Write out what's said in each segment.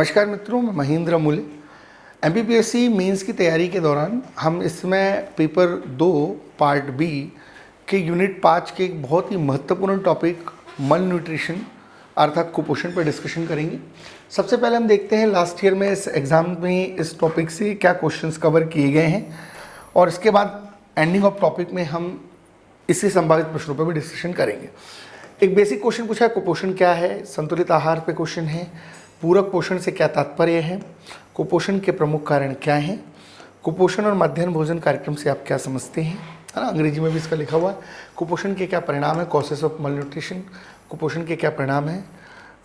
नमस्कार मित्रों, मैं महेंद्र मूले। एमपीपीएससी मेंस की तैयारी के दौरान हम इसमें पेपर 2 पार्ट बी के यूनिट 5 के एक बहुत ही महत्वपूर्ण टॉपिक मल न्यूट्रिशन अर्थात कुपोषण पर डिस्कशन करेंगे। सबसे पहले हम देखते हैं लास्ट ईयर में इस एग्ज़ाम में इस टॉपिक से क्या क्वेश्चंस कवर किए गए हैं और इसके बाद एंडिंग ऑफ टॉपिक में हम इसी संभावित प्रश्नों पर भी डिस्कशन करेंगे। एक बेसिक क्वेश्चन पूछा है, कुपोषण क्या है, संतुलित आहार पे क्वेश्चन है, पूरक पोषण से क्या तात्पर्य है, कुपोषण के प्रमुख कारण क्या हैं, कुपोषण और मध्याह्न भोजन कार्यक्रम से आप क्या समझते हैं, है ना, अंग्रेजी में भी इसका लिखा हुआ है। कुपोषण के क्या परिणाम है, कॉसेस ऑफ मल न्यूट्रिशन, कुपोषण के क्या परिणाम है,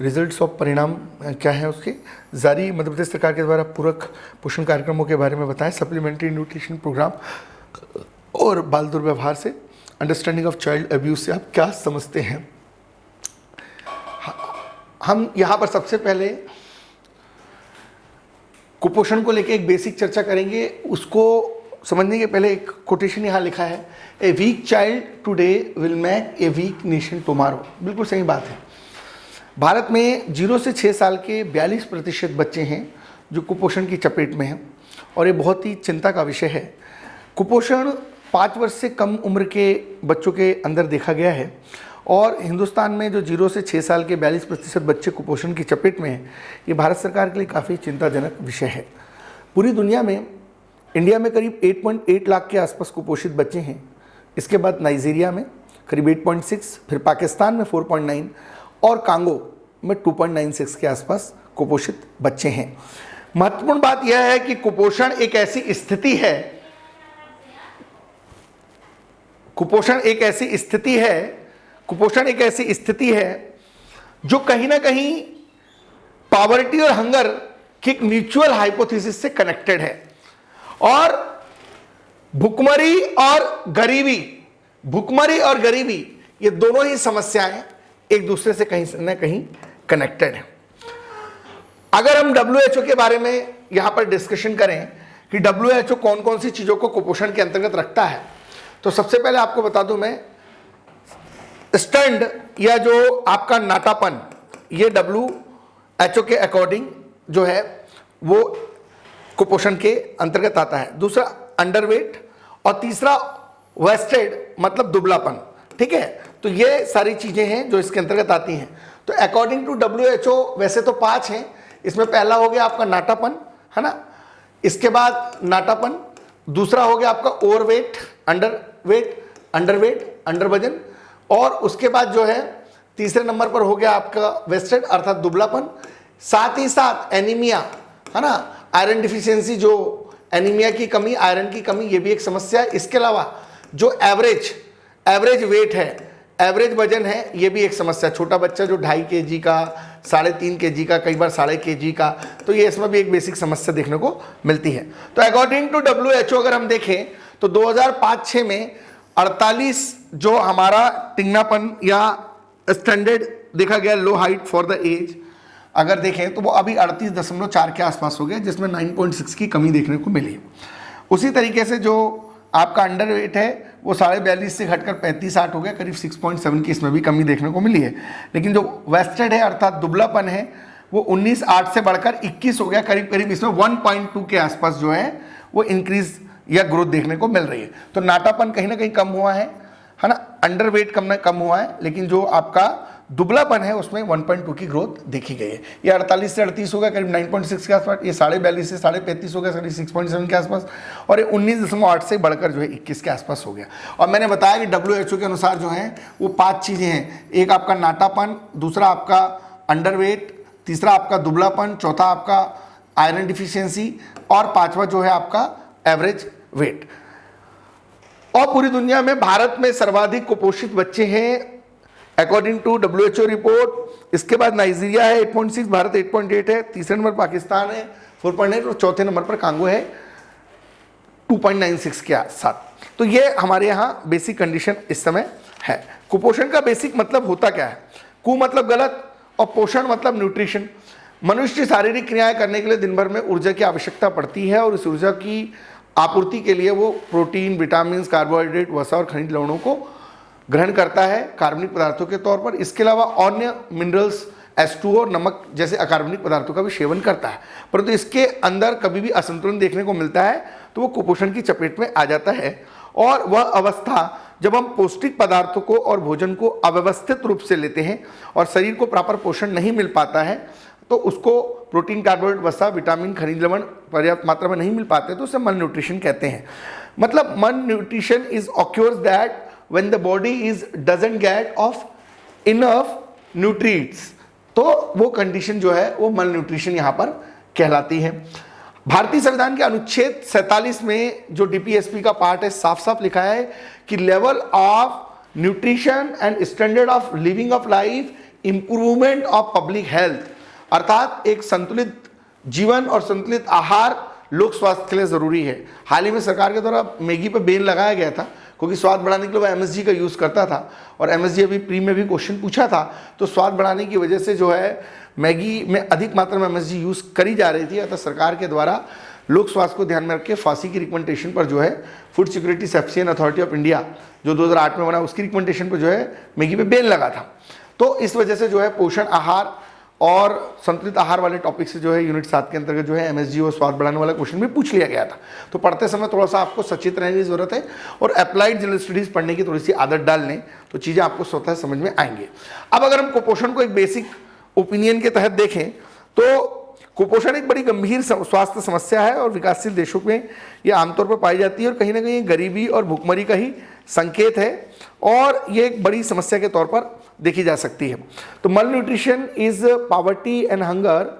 रिजल्ट्स ऑफ परिणाम क्या है उसके, जारी मध्य प्रदेश सरकार के द्वारा पूरक पोषण कार्यक्रमों के बारे में बताएं, सप्लीमेंट्री न्यूट्रिशन प्रोग्राम और बाल दुर्व्यवहार से, अंडरस्टैंडिंग ऑफ चाइल्ड अब्यूज से आप क्या समझते हैं। हम यहाँ पर सबसे पहले कुपोषण को लेकर एक बेसिक चर्चा करेंगे। उसको समझने के पहले एक कोटेशन यहाँ लिखा है, a weak child today will make a weak nation tomorrow. बिल्कुल सही बात है। भारत में 0 से 6 साल के 42% बच्चे हैं जो कुपोषण की चपेट में हैं और ये बहुत ही चिंता का विषय है। कुपोषण 5 वर्ष से कम उम्र के बच्चों के अंदर देखा गया है और हिंदुस्तान में जो 0 से 6 साल के 42% बच्चे कुपोषण की चपेट में हैं, ये भारत सरकार के लिए काफ़ी चिंताजनक विषय है। पूरी दुनिया में इंडिया में करीब 8.8 लाख के आसपास कुपोषित बच्चे हैं। इसके बाद नाइजीरिया में करीब 8.6, फिर पाकिस्तान में 4.9 और कांगो में 2.96 के आसपास कुपोषित बच्चे हैं। महत्वपूर्ण बात यह है कि कुपोषण एक ऐसी स्थिति है, कुपोषण एक ऐसी स्थिति है जो कहीं ना कहीं पॉवर्टी और हंगर की एक म्यूचुअल हाइपोथेसिस से कनेक्टेड है और भुखमरी और गरीबी ये दोनों ही समस्याएं एक दूसरे से कहीं ना कहीं कनेक्टेड है। अगर हम WHO के बारे में यहां पर डिस्कशन करें कि WHO कौन कौन सी चीजों को कुपोषण के अंतर्गत रखता है, तो सबसे पहले आपको बता दूं मैं, स्टंड या जो आपका नाटापन, ये WHO के अकॉर्डिंग जो है वो कुपोषण के अंतर्गत आता है। दूसरा अंडरवेट और तीसरा वेस्टेड मतलब दुबलापन। ठीक है, तो ये सारी चीजें हैं जो इसके अंतर्गत आती हैं। तो अकॉर्डिंग टू WHO वैसे तो 5 हैं। इसमें पहला हो गया आपका नाटापन, है ना, इसके बाद नाटापन, दूसरा हो गया आपका ओवरवेट, अंडरवेट, अंडर वजन, और उसके बाद जो है तीसरे नंबर पर हो गया आपका वेस्टेड अर्थात दुबलापन। साथ ही साथ एनीमिया, है ना, आयरन डिफिशियंसी, जो एनीमिया की कमी, आयरन की कमी, ये भी एक समस्या है। इसके अलावा जो एवरेज वेट है, एवरेज वजन है, ये भी एक समस्या। छोटा बच्चा जो 2.5 kg का, 3.5 kg का, कई बार 3.5 kg का, तो ये इसमें भी एक बेसिक समस्या देखने को मिलती है। तो अकॉर्डिंग टू WHO अगर हम देखें तो 2005-06 में 48 जो हमारा टिंगनापन या स्टैंडर्ड देखा गया, लो हाइट फॉर द एज, अगर देखें तो वो अभी 38.4 के आसपास हो गया, जिसमें 9.6 की कमी देखने को मिली। उसी तरीके से जो आपका अंडर वेट है वो 42.5 से घटकर 35-8 हो गया, करीब 6.7 की इसमें भी कमी देखने को मिली है। लेकिन जो वेस्टेड है अर्थात दुबलापन है वो 19.8 से बढ़कर 21 हो गया, करीब इसमें 1.2 के आसपास जो है वो इंक्रीज या ग्रोथ देखने को मिल रही है। तो नाटापन कहीं ना कहीं कम हुआ है ना, अंडर वेट कम हुआ है, लेकिन जो आपका दुबलापन है उसमें 1.2 की ग्रोथ देखी गई है। ये 48 से 38 हो गया, करीब 9.6 के आसपास, ये 42.5 से 35.5 हो गया, करीब 6.7 के आसपास, और ये 19.8 से बढ़कर जो है 21 के आसपास हो गया। और मैंने बताया कि WHO के अनुसार जो है वो 5 चीज़ें हैं, एक आपका नाटापन, दूसरा आपका अंडरवेट, तीसरा आपका दुबलापन, चौथा आपका आयरन डिफिशियंसी और पांचवा जो है आपका एवरेज वेट। और पूरी दुनिया में भारत में सर्वाधिक कुपोषित बच्चे हैं अकॉर्डिंग टू WHO रिपोर्ट। इसके बाद नाइजीरिया है 8.6, भारत 8.8 है, तीसरे नंबर पाकिस्तान है 4.8 और चौथे नंबर पर कांगो है 2.96 के साथ। तो ये हमारे यहाँ बेसिक कंडीशन इस समय है। कुपोषण का बेसिक मतलब होता क्या है? कु मतलब गलत और पोषण मतलब न्यूट्रिशन। मनुष्य शारीरिक क्रियाएं करने के लिए दिन भर में ऊर्जा की आवश्यकता पड़ती है और इस ऊर्जा की आपूर्ति के लिए वो प्रोटीन, विटामिन, कार्बोहाइड्रेट, वसा और खनिज लवणों को ग्रहण करता है कार्बनिक पदार्थों के तौर पर। इसके अलावा अन्य मिनरल्स H2O और नमक जैसे अकार्बनिक पदार्थों का भी सेवन करता है, परंतु इसके अंदर कभी भी असंतुलन देखने को मिलता है तो वो कुपोषण की चपेट में आ जाता है। और वह अवस्था जब हम पौष्टिक पदार्थों को और भोजन को अव्यवस्थित रूप से लेते हैं और शरीर को प्रॉपर पोषण नहीं मिल पाता है, तो उसको प्रोटीन, कार्बोहाइड्रेट, वसा, विटामिन, खनिज लवण पर्याप्त मात्रा में नहीं मिल पाते, तो उसे मल न्यूट्रिशन कहते हैं। मतलब malnutrition is occurs that when the body is doesn't get of enough nutrients, तो वो कंडीशन जो है वो मल न्यूट्रिशन यहाँ पर कहलाती है। भारतीय संविधान के अनुच्छेद 47 में जो डीपीएसपी का पार्ट है, साफ साफ लिखा है कि level of nutrition and standard of living of life, improvement of public health, अर्थात एक संतुलित जीवन और संतुलित आहार लोक स्वास्थ्य के लिए जरूरी है। हाल ही में सरकार के द्वारा मैगी पर बैन लगाया गया था, क्योंकि स्वाद बढ़ाने के लिए वो एमएसजी का यूज़ करता था, और एमएसजी अभी प्री में भी क्वेश्चन पूछा था, तो स्वाद बढ़ाने की वजह से जो है मैगी में अधिक मात्रा में एमएसजी यूज़ करी जा रही थी, अतः सरकार के द्वारा लोक स्वास्थ्य को ध्यान में रख के फांसी की रिकमेंडेशन पर जो है food security sufficient authority of India जो 2008 में बना, उसकी रिकमेंडेशन पर जो है मैगी पे बैन लगा था। तो इस वजह से जो है पोषण आहार और संतुलित आहार वाले टॉपिक से जो है यूनिट 7 के अंतर्गत जो है एमएसजी और स्वाद बढ़ाने वाला क्वेश्चन भी पूछ लिया गया था। तो पढ़ते समय थोड़ा सा आपको सचेत रहने की जरूरत है और अप्लाइड जनरल स्टडीज पढ़ने की थोड़ी सी आदत डाल लें तो चीज़ें आपको स्वतः समझ में आएंगे। अब अगर हम कुपोषण को एक बेसिक ओपिनियन के तहत देखें तो कुपोषण एक बड़ी गंभीर स्वास्थ्य समस्या है और विकासशील देशों में ये आमतौर पर पाई जाती है और कहीं ना कहीं गरीबी और भुखमरी का ही संकेत है और ये एक बड़ी समस्या के तौर पर देखी जा सकती है। तो malnutrition is poverty and hunger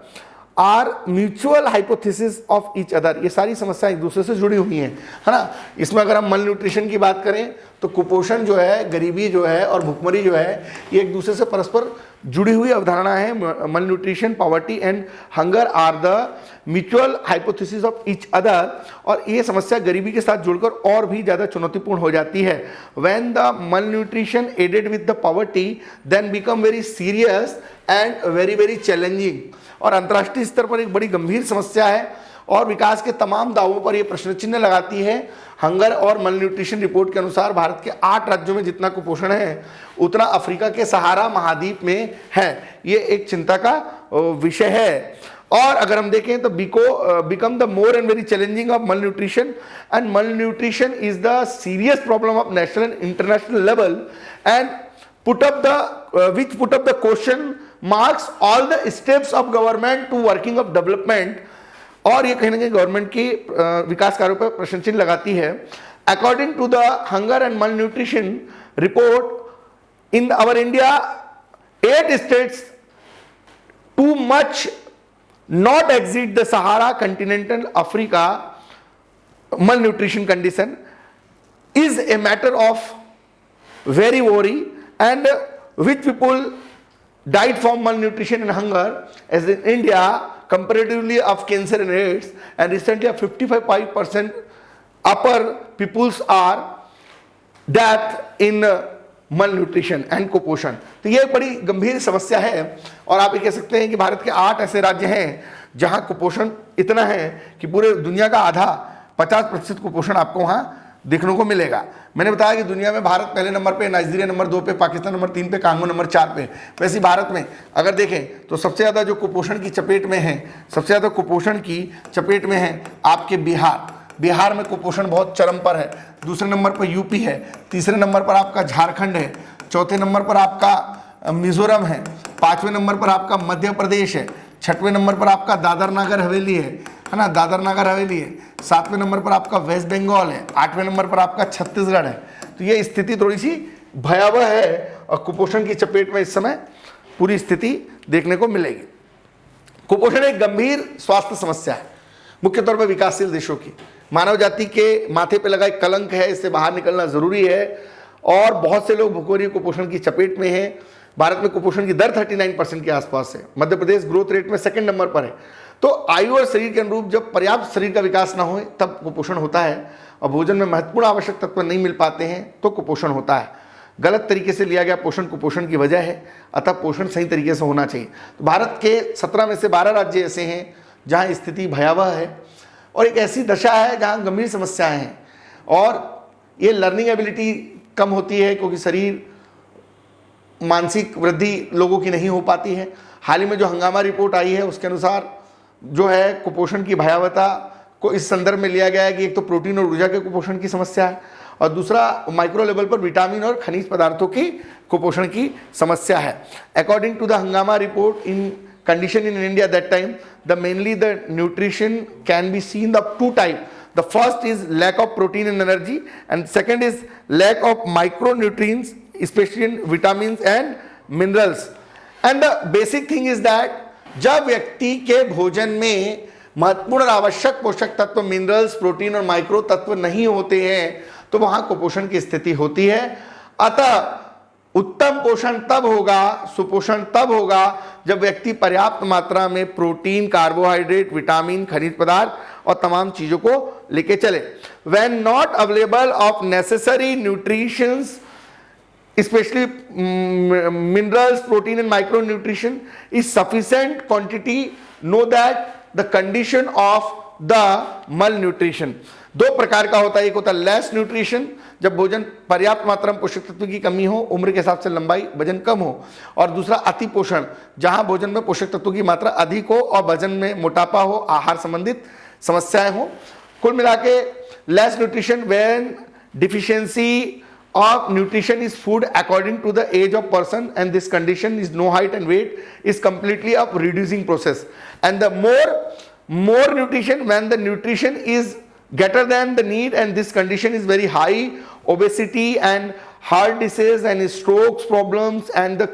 are mutual hypothesis of each other. ये सारी समस्या एक दूसरे से जुड़ी हुई हैं, है ना। इसमें अगर हम मल न्यूट्रिशन की बात करें तो कुपोषण जो है, गरीबी जो है और भुखमरी जो है, ये एक दूसरे से परस्पर जुड़ी हुई अवधारणा है। Malnutrition, poverty and hunger are the mutual hypothesis of each other, और ये समस्या गरीबी के साथ जुड़कर और भी ज़्यादा चुनौतीपूर्ण हो जाती है। When the malnutrition added with the poverty then become very serious and very very challenging, और अंतर्राष्ट्रीय स्तर पर एक बड़ी गंभीर समस्या है और विकास के तमाम दावों पर यह प्रश्न चिन्ह लगाती है। हंगर और मल न्यूट्रिशन रिपोर्ट के अनुसार भारत के 8 राज्यों में जितना कुपोषण है उतना अफ्रीका के सहारा महाद्वीप में है। ये एक चिंता का विषय है। और अगर हम देखें तो become the more and very challenging of मल nutrition, and malnutrition is the serious problem of national and international level and put up the question marks all the steps of government to working of development, और ये कहीं ना कहीं government की विकास कार्यों पर प्रश्न चिन्ह लगाती है। According to the hunger and malnutrition report in our India 8 states too much not exceed the Sahara continental Africa malnutrition condition is a matter of very worry, and which people died from malnutrition and hunger as in India comparatively of cancer and AIDS, and recently 55% upper peoples are death in malnutrition and कुपोषण। तो ये एक बड़ी गंभीर समस्या है और आप ये कह सकते हैं कि भारत के 8 ऐसे राज्य हैं जहां कुपोषण इतना है कि पूरे दुनिया का आधा 50% कुपोषण आपको वहां देखने को मिलेगा। मैंने बताया कि दुनिया में भारत पहले नंबर पे, नाइजीरिया नंबर 2 पे, पाकिस्तान नंबर 3 पे, कांगो नंबर 4 पे। वैसे भारत में अगर देखें तो सबसे ज़्यादा जो कुपोषण की चपेट में है, सबसे ज़्यादा कुपोषण की चपेट में है आपके बिहार में कुपोषण बहुत चरम पर है। दूसरे नंबर पर यूपी है, तीसरे नंबर पर आपका झारखंड है, चौथे नंबर पर आपका मिजोरम है, 5वें नंबर पर आपका मध्य प्रदेश है, 6वें नंबर पर आपका दादर नगर हवेली है ना, दादर नगर हवेली है, 7वें नंबर पर आपका वेस्ट बंगाल है, 8वें नंबर पर आपका छत्तीसगढ़ है। तो ये स्थिति थोड़ी सी भयावह है और कुपोषण की चपेट में इस समय पूरी स्थिति देखने को मिलेगी। कुपोषण एक गंभीर स्वास्थ्य समस्या है, मुख्य तौर पर विकासशील देशों की। मानव जाति के माथे पे लगा एक कलंक है, इससे बाहर निकलना जरूरी है और बहुत से लोग भुखमरी कुपोषण की चपेट में हैं। भारत में कुपोषण की दर 39% के आसपास है। मध्य प्रदेश ग्रोथ रेट में 2nd नंबर पर है। तो आयु और शरीर के अनुरूप जब पर्याप्त शरीर का विकास ना हो तब कुपोषण होता है और भोजन में महत्वपूर्ण आवश्यक तत्व नहीं मिल पाते हैं तो कुपोषण होता है। गलत तरीके से लिया गया पोषण कुपोषण की वजह है, अतः पोषण सही तरीके से होना चाहिए। तो भारत के 17 में से 12 राज्य ऐसे हैं जहां स्थिति भयावह है और एक ऐसी दशा है जहां गंभीर समस्याएं हैं और ये लर्निंग एबिलिटी कम होती है क्योंकि शरीर मानसिक वृद्धि लोगों की नहीं हो पाती है। हाल ही में जो हंगामा रिपोर्ट आई है उसके अनुसार जो है कुपोषण की भयावहता को इस संदर्भ में लिया गया है कि एक तो प्रोटीन और ऊर्जा के कुपोषण की समस्या है और दूसरा माइक्रो लेवल पर विटामिन और खनिज पदार्थों की कुपोषण की समस्या है। अकॉर्डिंग टू द हंगामा report, in condition in India that time, mainly the nutrition can be seen of two type. The first is lack of protein and energy, and second is lack of micronutrients, especially in vitamins and minerals. And the basic thing is that जब व्यक्ति के भोजन में महत्वपूर्ण और आवश्यक पोषक तत्व, मिनरल्स, प्रोटीन और माइक्रो तत्व नहीं होते हैं तो वहां कुपोषण की स्थिति होती है। अतः उत्तम पोषण तब होगा, सुपोषण तब होगा जब व्यक्ति पर्याप्त मात्रा में प्रोटीन, कार्बोहाइड्रेट, विटामिन, खनिज पदार्थ और तमाम चीजों को लेके चले। When not available of necessary nutritions, especially minerals, protein and micronutrition is sufficient quantity, know that the condition of the malnutrition। दो प्रकार का होता है, एक होता है लेस न्यूट्रिशन, जब भोजन पर्याप्त मात्रा में पोषक तत्व की कमी हो, उम्र के हिसाब से लंबाई, वजन कम हो, और दूसरा अति पोषण, जहां भोजन में पोषक तत्वों की मात्रा अधिक हो और वजन में मोटापा हो, आहार संबंधित समस्याएं हो। कुल मिला के less nutrition when deficiency of nutrition is food according to the age of person, and this condition is no height and weight, is completely a reducing process. And the more nutrition, when the nutrition is greater than the need, and this condition is very high, obesity and heart disease and strokes problems and the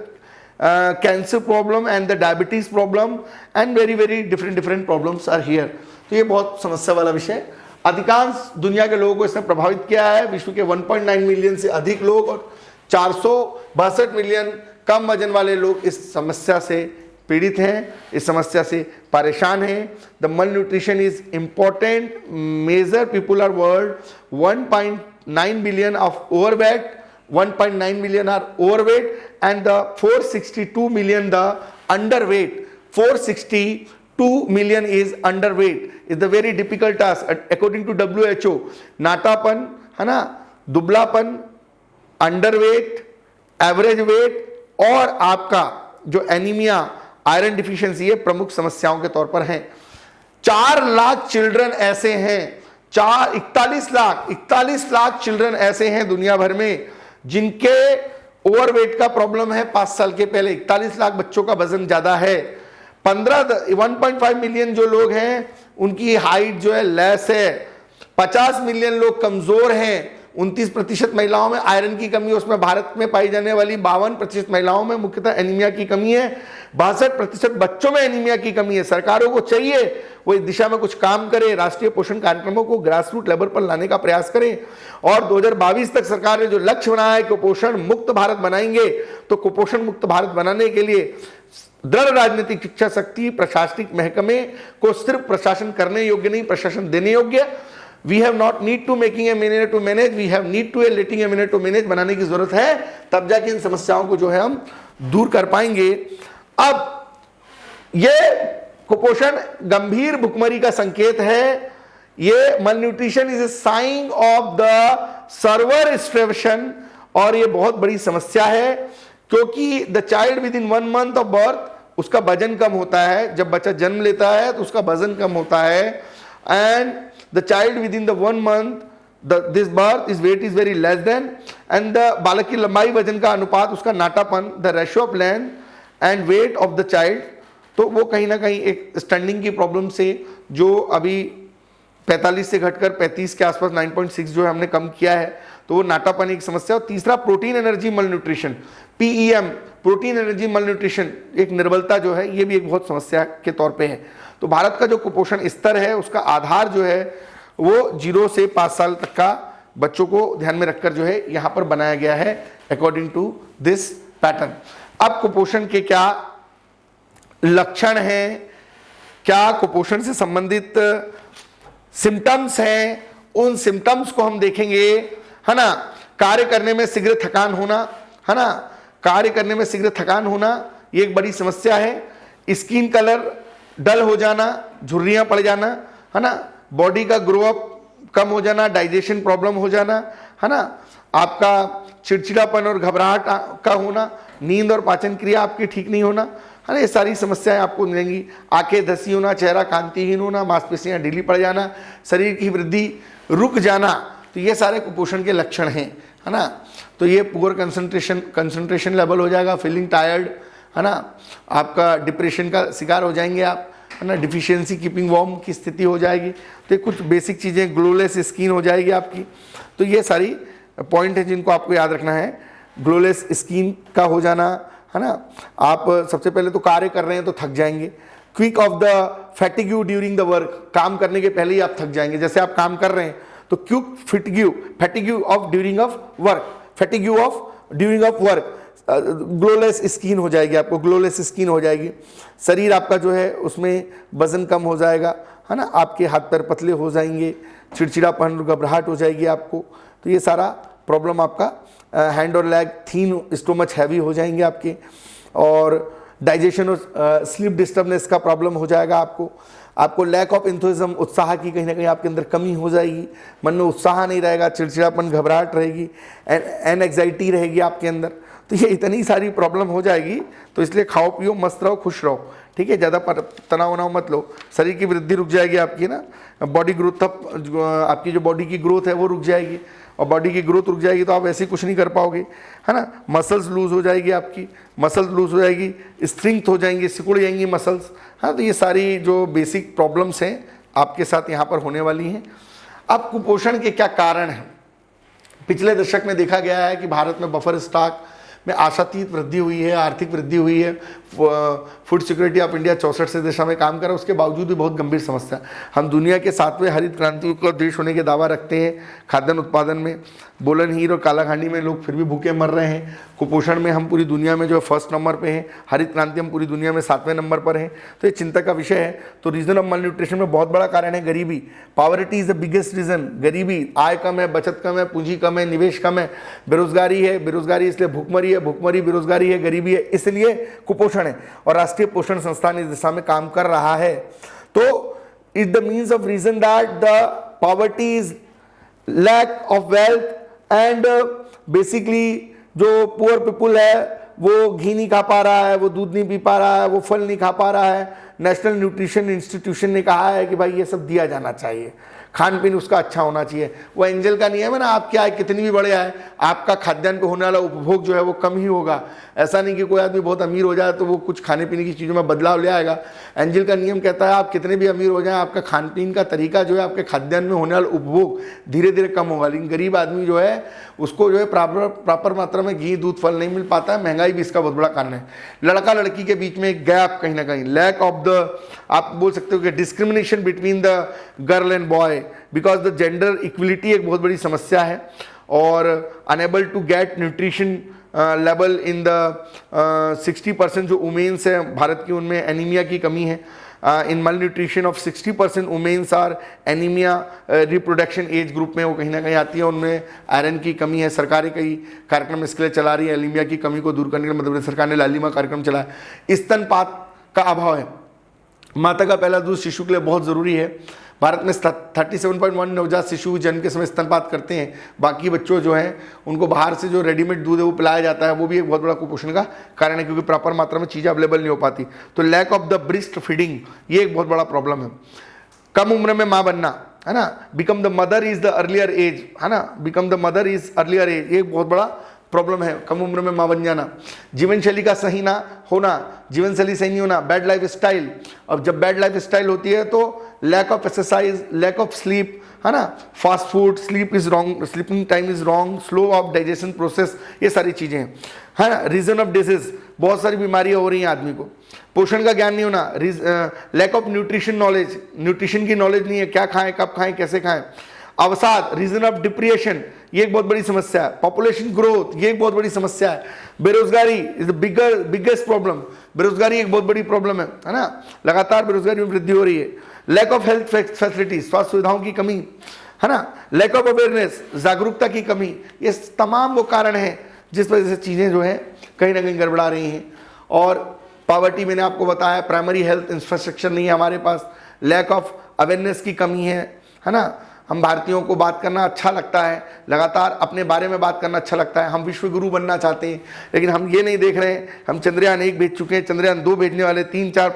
cancer problem and the diabetes problem and very different problems are here। तो ये बहुत समस्या वाला विषय, अधिकांश दुनिया के लोगों को इसने प्रभावित किया है। विश्व के 1.9 मिलियन से अधिक लोग और 462 मिलियन कम वजन वाले लोग इस समस्या से पीड़ित हैं, इस समस्या से परेशान हैं। The malnutrition is important major people are world 1.9 billion of overweight, 1.9 million are overweight and the 462 million the underweight, 462 million is underweight is the very difficult task according to WHO। नाटापन है ना, दुबलापन, underweight, average weight और आपका जो anaemia, iron deficiency, ये प्रमुख समस्याओं के तौर पर हैं। 4 लाख चिल्ड्रन ऐसे हैं, 41 लाख चिल्ड्रन ऐसे हैं दुनिया भर में जिनके ओवरवेट का प्रॉब्लम है। 5 साल के पहले 41 लाख बच्चों का वजन ज्यादा है। 1.5 मिलियन जो लोग हैं उनकी हाइट जो है लेस है। 50 मिलियन लोग कमजोर हैं। 29% महिलाओं में आयरन की कमी है, उसमें भारत में पाई जाने वाली 52% महिलाओं में मुख्यतः एनीमिया की कमी है। 62% बच्चों में एनीमिया की कमी है। सरकारों को चाहिए वो इस दिशा में कुछ काम करे, राष्ट्रीय पोषण कार्यक्रमों को ग्रास रूट लेवल पर लाने का प्रयास करें और 2022 तक सरकार ने जो लक्ष्य बनाया है कुपोषण मुक्त भारत बनाएंगे, तो कुपोषण मुक्त भारत बनाने के लिए दृढ़ राजनीतिक इच्छा शक्ति, प्रशासनिक महकमे को सिर्फ प्रशासन करने योग्य नहीं, प्रशासन देने योग्य। We have not need to making a manager to manage, we have need to a letting a manager to manage बनाने की जरूरत है, तब जाके इन समस्याओं को जो है हम दूर कर पाएंगे। अब ये कुपोषण गंभीर भुखमरी का संकेत है। ये malnutrition is a sign of the severe starvation और ये बहुत बड़ी समस्या है क्योंकि the child within 1 month of birth उसका वजन कम होता है। जब बच्चा जन्म लेता है तो उसका वजन कम होता है and the child within the 1 month this birth is weight is very less than and the बालक की लंबाई वजन का अनुपात, उसका नाटापन, the ratio of length and weight of the child, तो वो कहीं ना कहीं एक स्टैंडिंग की प्रॉब्लम से जो अभी 45 से घटकर 35 के आसपास 9.6 जो है हमने कम किया है, तो वो नाटापन एक समस्या। और तीसरा प्रोटीन एनर्जी मल न्यूट्रिशन, PEM, प्रोटीन एनर्जी मल न्यूट्रिशन, एक निर्बलता जो है ये भी एक बहुत समस्या के तौर पे है। तो भारत का जो कुपोषण स्तर है उसका आधार जो है वो 0 से 5 साल तक का बच्चों को ध्यान में रखकर जो है यहां पर बनाया गया है अकॉर्डिंग टू दिस पैटर्न। अब कुपोषण के क्या लक्षण हैं, क्या कुपोषण से संबंधित सिम्टम्स हैं, उन सिम्टम्स को हम देखेंगे, है ना। कार्य करने में शीघ्र थकान होना, है ना, कार्य करने में शीघ्र थकान होना ये एक बड़ी समस्या है। स्किन कलर डल हो जाना, झुर्रियां पड़ जाना, है ना, बॉडी का ग्रो अप कम हो जाना, डाइजेशन प्रॉब्लम हो जाना, है ना, आपका चिड़चिड़ापन और घबराहट का होना, नींद और पाचन क्रिया आपकी ठीक नहीं होना, है ना, ये सारी समस्याएं आपको मिलेंगी। आंखें धसी होना, चेहरा कांतिहीन होना, मांसपेशियां ढीली पड़ जाना, शरीर की वृद्धि रुक जाना, तो ये सारे कुपोषण के लक्षण हैं, है ना। तो ये पुअर कंसंट्रेशन लेवल हो जाएगा, फीलिंग टायर्ड, है ना, आपका डिप्रेशन का शिकार हो जाएंगे आप, है ना, डिफिशियंसी कीपिंग वार्म की स्थिति हो जाएगी। तो ये कुछ बेसिक चीज़ें, ग्लोलेस स्किन हो जाएगी आपकी। तो ये सारी पॉइंट है जिनको आपको याद रखना है। ग्लोलेस स्किन का हो जाना, है ना, आप सबसे पहले तो कार्य कर रहे हैं तो थक जाएंगे। Quick of the fatigue during the work, काम करने के पहले ही आप थक जाएंगे। जैसे आप काम कर रहे हैं तो quick fatigue of during of work, fatigue of during of work, glowless skin हो जाएगी, आपको ग्लोलेस स्किन हो जाएगी। शरीर आपका जो है उसमें वजन कम हो जाएगा, है ना, आपके हाथ पैर पतले हो जाएंगे, चिड़चिड़ापन घबराहट हो जाएगी आपको। तो ये सारा प्रॉब्लम आपका, हैंड और लेग थीन, स्टोमच हैवी हो जाएंगे आपके, और डाइजेशन और स्लीप डिस्टर्बनेस का प्रॉब्लम हो जाएगा आपको लैक ऑफ एंथुसिज्म, उत्साह की कहीं ना कहीं आपके अंदर कमी हो जाएगी, मन में उत्साह नहीं रहेगा, चिड़चिड़ापन घबराहट रहेगी, एंजाइटी रहेगी आपके अंदर। तो ये इतनी सारी प्रॉब्लम हो जाएगी। तो इसलिए खाओ पियो, मस्त रहो, खुश रहो, ठीक है, ज़्यादा तनाव वनाव मत लो। शरीर की वृद्धि रुक जाएगी आपकी ना, बॉडी ग्रोथ, आपकी जो बॉडी की ग्रोथ है वो रुक जाएगी, और बॉडी की ग्रोथ रुक जाएगी तो आप ऐसे कुछ नहीं कर पाओगे, है ना। मसल्स लूज हो जाएगी आपकी, मसल्स लूज हो जाएगी, स्ट्रेंथ हो जाएंगी, सिकुड़ जाएंगी मसल्स, हाँ। तो ये सारी जो बेसिक प्रॉब्लम्स हैं आपके साथ यहाँ पर होने वाली हैं। अब कुपोषण के क्या कारण हैं? पिछले दशक में देखा गया है कि भारत में बफर स्टॉक में आशातीत वृद्धि हुई है, आर्थिक वृद्धि हुई है। फूड सिक्योरिटी ऑफ इंडिया 64 से दिशा में काम कर रहा है, उसके बावजूद भी बहुत गंभीर समस्या। हम दुनिया के 7वें हरित क्रांति का देश होने के दावा रखते हैं खाद्यान्न उत्पादन में। बोलन हीर और कालाघानी में लोग फिर भी भूखे मर रहे हैं। कुपोषण में हम पूरी दुनिया में जो है फर्स्ट नंबर पे हैं, हरित क्रांति हम पूरी दुनिया में 7वें नंबर पर हैं। तो ये चिंता का विषय है। तो रीजन ऑफ माल न्यूट्रिशन में बहुत बड़ा कारण है गरीबी। Poverty is the biggest reason. गरीबी, आय कम है, बचत कम है, पूंजी कम है, निवेश कम है, बेरोजगारी है, बेरोजगारी इसलिए भूखमरी है, भूखमरी बेरोजगारी है, गरीबी है, इसलिए कुपोषण है। और राष्ट्रीय पोषण संस्थान इस दिशा में काम कर रहा है। तो is the means of reason that the poverty is lack of wealth and basically जो पुअर पीपुल है वो घी नहीं खा पा रहा है, वो दूध नहीं पी पा रहा है, वो फल नहीं खा पा रहा है। नेशनल न्यूट्रिशन इंस्टीट्यूशन ने कहा है कि भाई ये सब दिया जाना चाहिए, खान पीन उसका अच्छा होना चाहिए। वो एंजल का नियम है ना, आपकी आय कितनी भी बड़े आए, आपका खाद्यान्न पे होने वाला उपभोग जो है वो कम ही होगा। ऐसा नहीं कि कोई आदमी बहुत अमीर हो जाए तो वो कुछ खाने पीने की चीज़ों में बदलाव ले आएगा। एंजल का नियम कहता है आप कितने भी अमीर हो जाएं, आपका खान पीन का तरीका जो है, आपके खाद्यान्न में होने वाला उपभोग धीरे धीरे कम होगा। लेकिन गरीब आदमी जो है उसको जो है प्रॉपर मात्रा में घी दूध फल नहीं मिल पाता है। महंगाई भी इसका बहुत बड़ा कारण है। लड़का लड़की के बीच में एक गैप कहीं ना कहीं, लैक ऑफ द, आप बोल सकते हो कि discrimination between the girl and boy, because the gender equality एक बहुत बड़ी समस्या है। और unable to get nutrition level in the 60% जो वुमेन्स हैं भारत की, उनमें एनीमिया की कमी है। In malnutrition of 60% womens are anaemia, reproduction age group में वो कहीं ना कहीं आती है, उनमें आयरन की कमी है। सरकारें कई कार्यक्रम इसके लिए चला रही है, एनीमिया की कमी को दूर करने के लिए मध्य प्रदेश सरकार ने लालिमा कार्यक्रम चलाया। स्तनपात का अभाव है, माता का पहला दूध शिशु के लिए बहुत ज़रूरी है। भारत में 37.1 नवजात शिशु जन्म के समय स्तनपात करते हैं। बाकी बच्चों जो हैं उनको बाहर से जो रेडीमेड दूध है वो पिलाया जाता है, वो भी एक बहुत बड़ा कुपोषण का कारण है, क्योंकि प्रॉपर मात्रा में चीज़ें अवेलेबल नहीं हो पाती। तो lack of the breast feeding ये एक बहुत बड़ा प्रॉब्लम है। कम उम्र में माँ बनना, है ना, become the mother is the earlier age, है ना, become the mother is earlier age, ये बहुत बड़ा प्रॉब्लम है, कम उम्र में माँ बन जाना। जीवन शैली का सही ना होना, जीवन शैली सही नहीं होना, बैड लाइफ स्टाइल। अब जब बैड लाइफ स्टाइल होती है तो lack of exercise, lack of sleep, है ना, fast food, sleep is wrong, sleeping time is wrong, slow of digestion process, ये सारी चीज़ें हैं, है ना। रीजन ऑफ डिजीज, बहुत सारी बीमारियाँ हो रही हैं आदमी को। पोषण का ज्ञान नहीं होना, lack of nutrition knowledge, nutrition की नॉलेज नहीं है, क्या खाएं, कब खाएं, कैसे खाएं। अवसाद, रीजन ऑफ डिप्रेशन, ये एक बहुत बड़ी समस्या है। पॉपुलेशन ग्रोथ, ये एक बहुत बड़ी समस्या है। बेरोजगारी इज द बिगेस्ट प्रॉब्लम, बेरोजगारी एक बहुत बड़ी प्रॉब्लम है ना, लगातार बेरोजगारी में वृद्धि हो रही है। लैक ऑफ हेल्थ फैसिलिटीज, स्वास्थ्य सुविधाओं की कमी, है ना, लैक ऑफ अवेयरनेस, जागरूकता की कमी, ये तमाम वो कारण है जिस वजह से चीज़ें जो है कहीं ना कहीं गड़बड़ा रही हैं। और पॉवर्टी, मैंने आपको बताया, प्राइमरी हेल्थ इंफ्रास्ट्रक्चर नहीं है हमारे पास, लैक ऑफ अवेयरनेस की कमी है ना, हम भारतीयों को बात करना अच्छा लगता है, लगातार अपने बारे में बात करना अच्छा लगता है, हम विश्व गुरु बनना चाहते हैं, लेकिन हम ये नहीं देख रहे हैं हम चंद्रयान 1 भेज चुके हैं, चंद्रयान 2 भेजने वाले, 3 4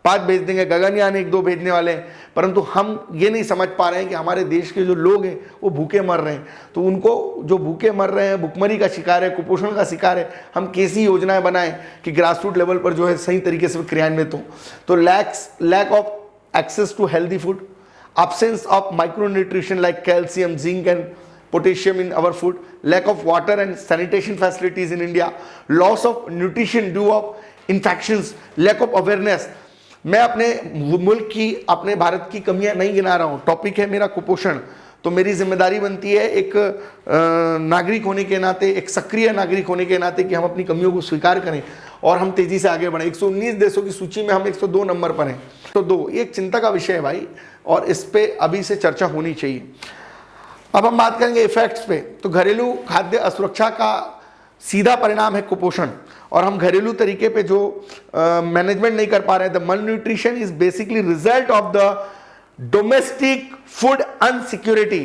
5 भेज देंगे, गगनयान 1 2 भेजने वाले हैं, परंतु हम ये नहीं समझ पा रहे हैं कि हमारे देश के जो लोग हैं वो भूखे मर रहे हैं। तो उनको जो भूखे मर रहे हैं, भुखमरी का शिकार है, कुपोषण का शिकार है, हम कैसी योजनाएं बनाएं कि ग्रास रूट लेवल पर जो है सही तरीके से क्रियान्वित हो। तो lack of access to healthy food, absence of micronutrition like calcium, zinc and potassium in our food, lack of water and sanitation facilities in India, loss of nutrition due of infections, lack of awareness। मैं अपने मुल्क की, अपने भारत की कमियां नहीं गिना रहा हूं, टॉपिक है मेरा कुपोषण। तो मेरी जिम्मेदारी बनती है एक नागरिक होने के नाते, एक सक्रिय नागरिक होने के नाते कि हम अपनी कमियों को स्वीकार करें और हम तेजी से आगे बढ़ें। 119 देशों की सूची में हम 102 नंबर पर हैं। तो 2 ये एक चिंता का विषय है भाई, और इस पे अभी से चर्चा होनी चाहिए। अब हम बात करेंगे इफेक्ट्स पे। तो घरेलू खाद्य असुरक्षा का सीधा परिणाम है कुपोषण, और हम घरेलू तरीके पे जो मैनेजमेंट नहीं कर पा रहे हैं। The malnutrition is basically result of the domestic food unsecurity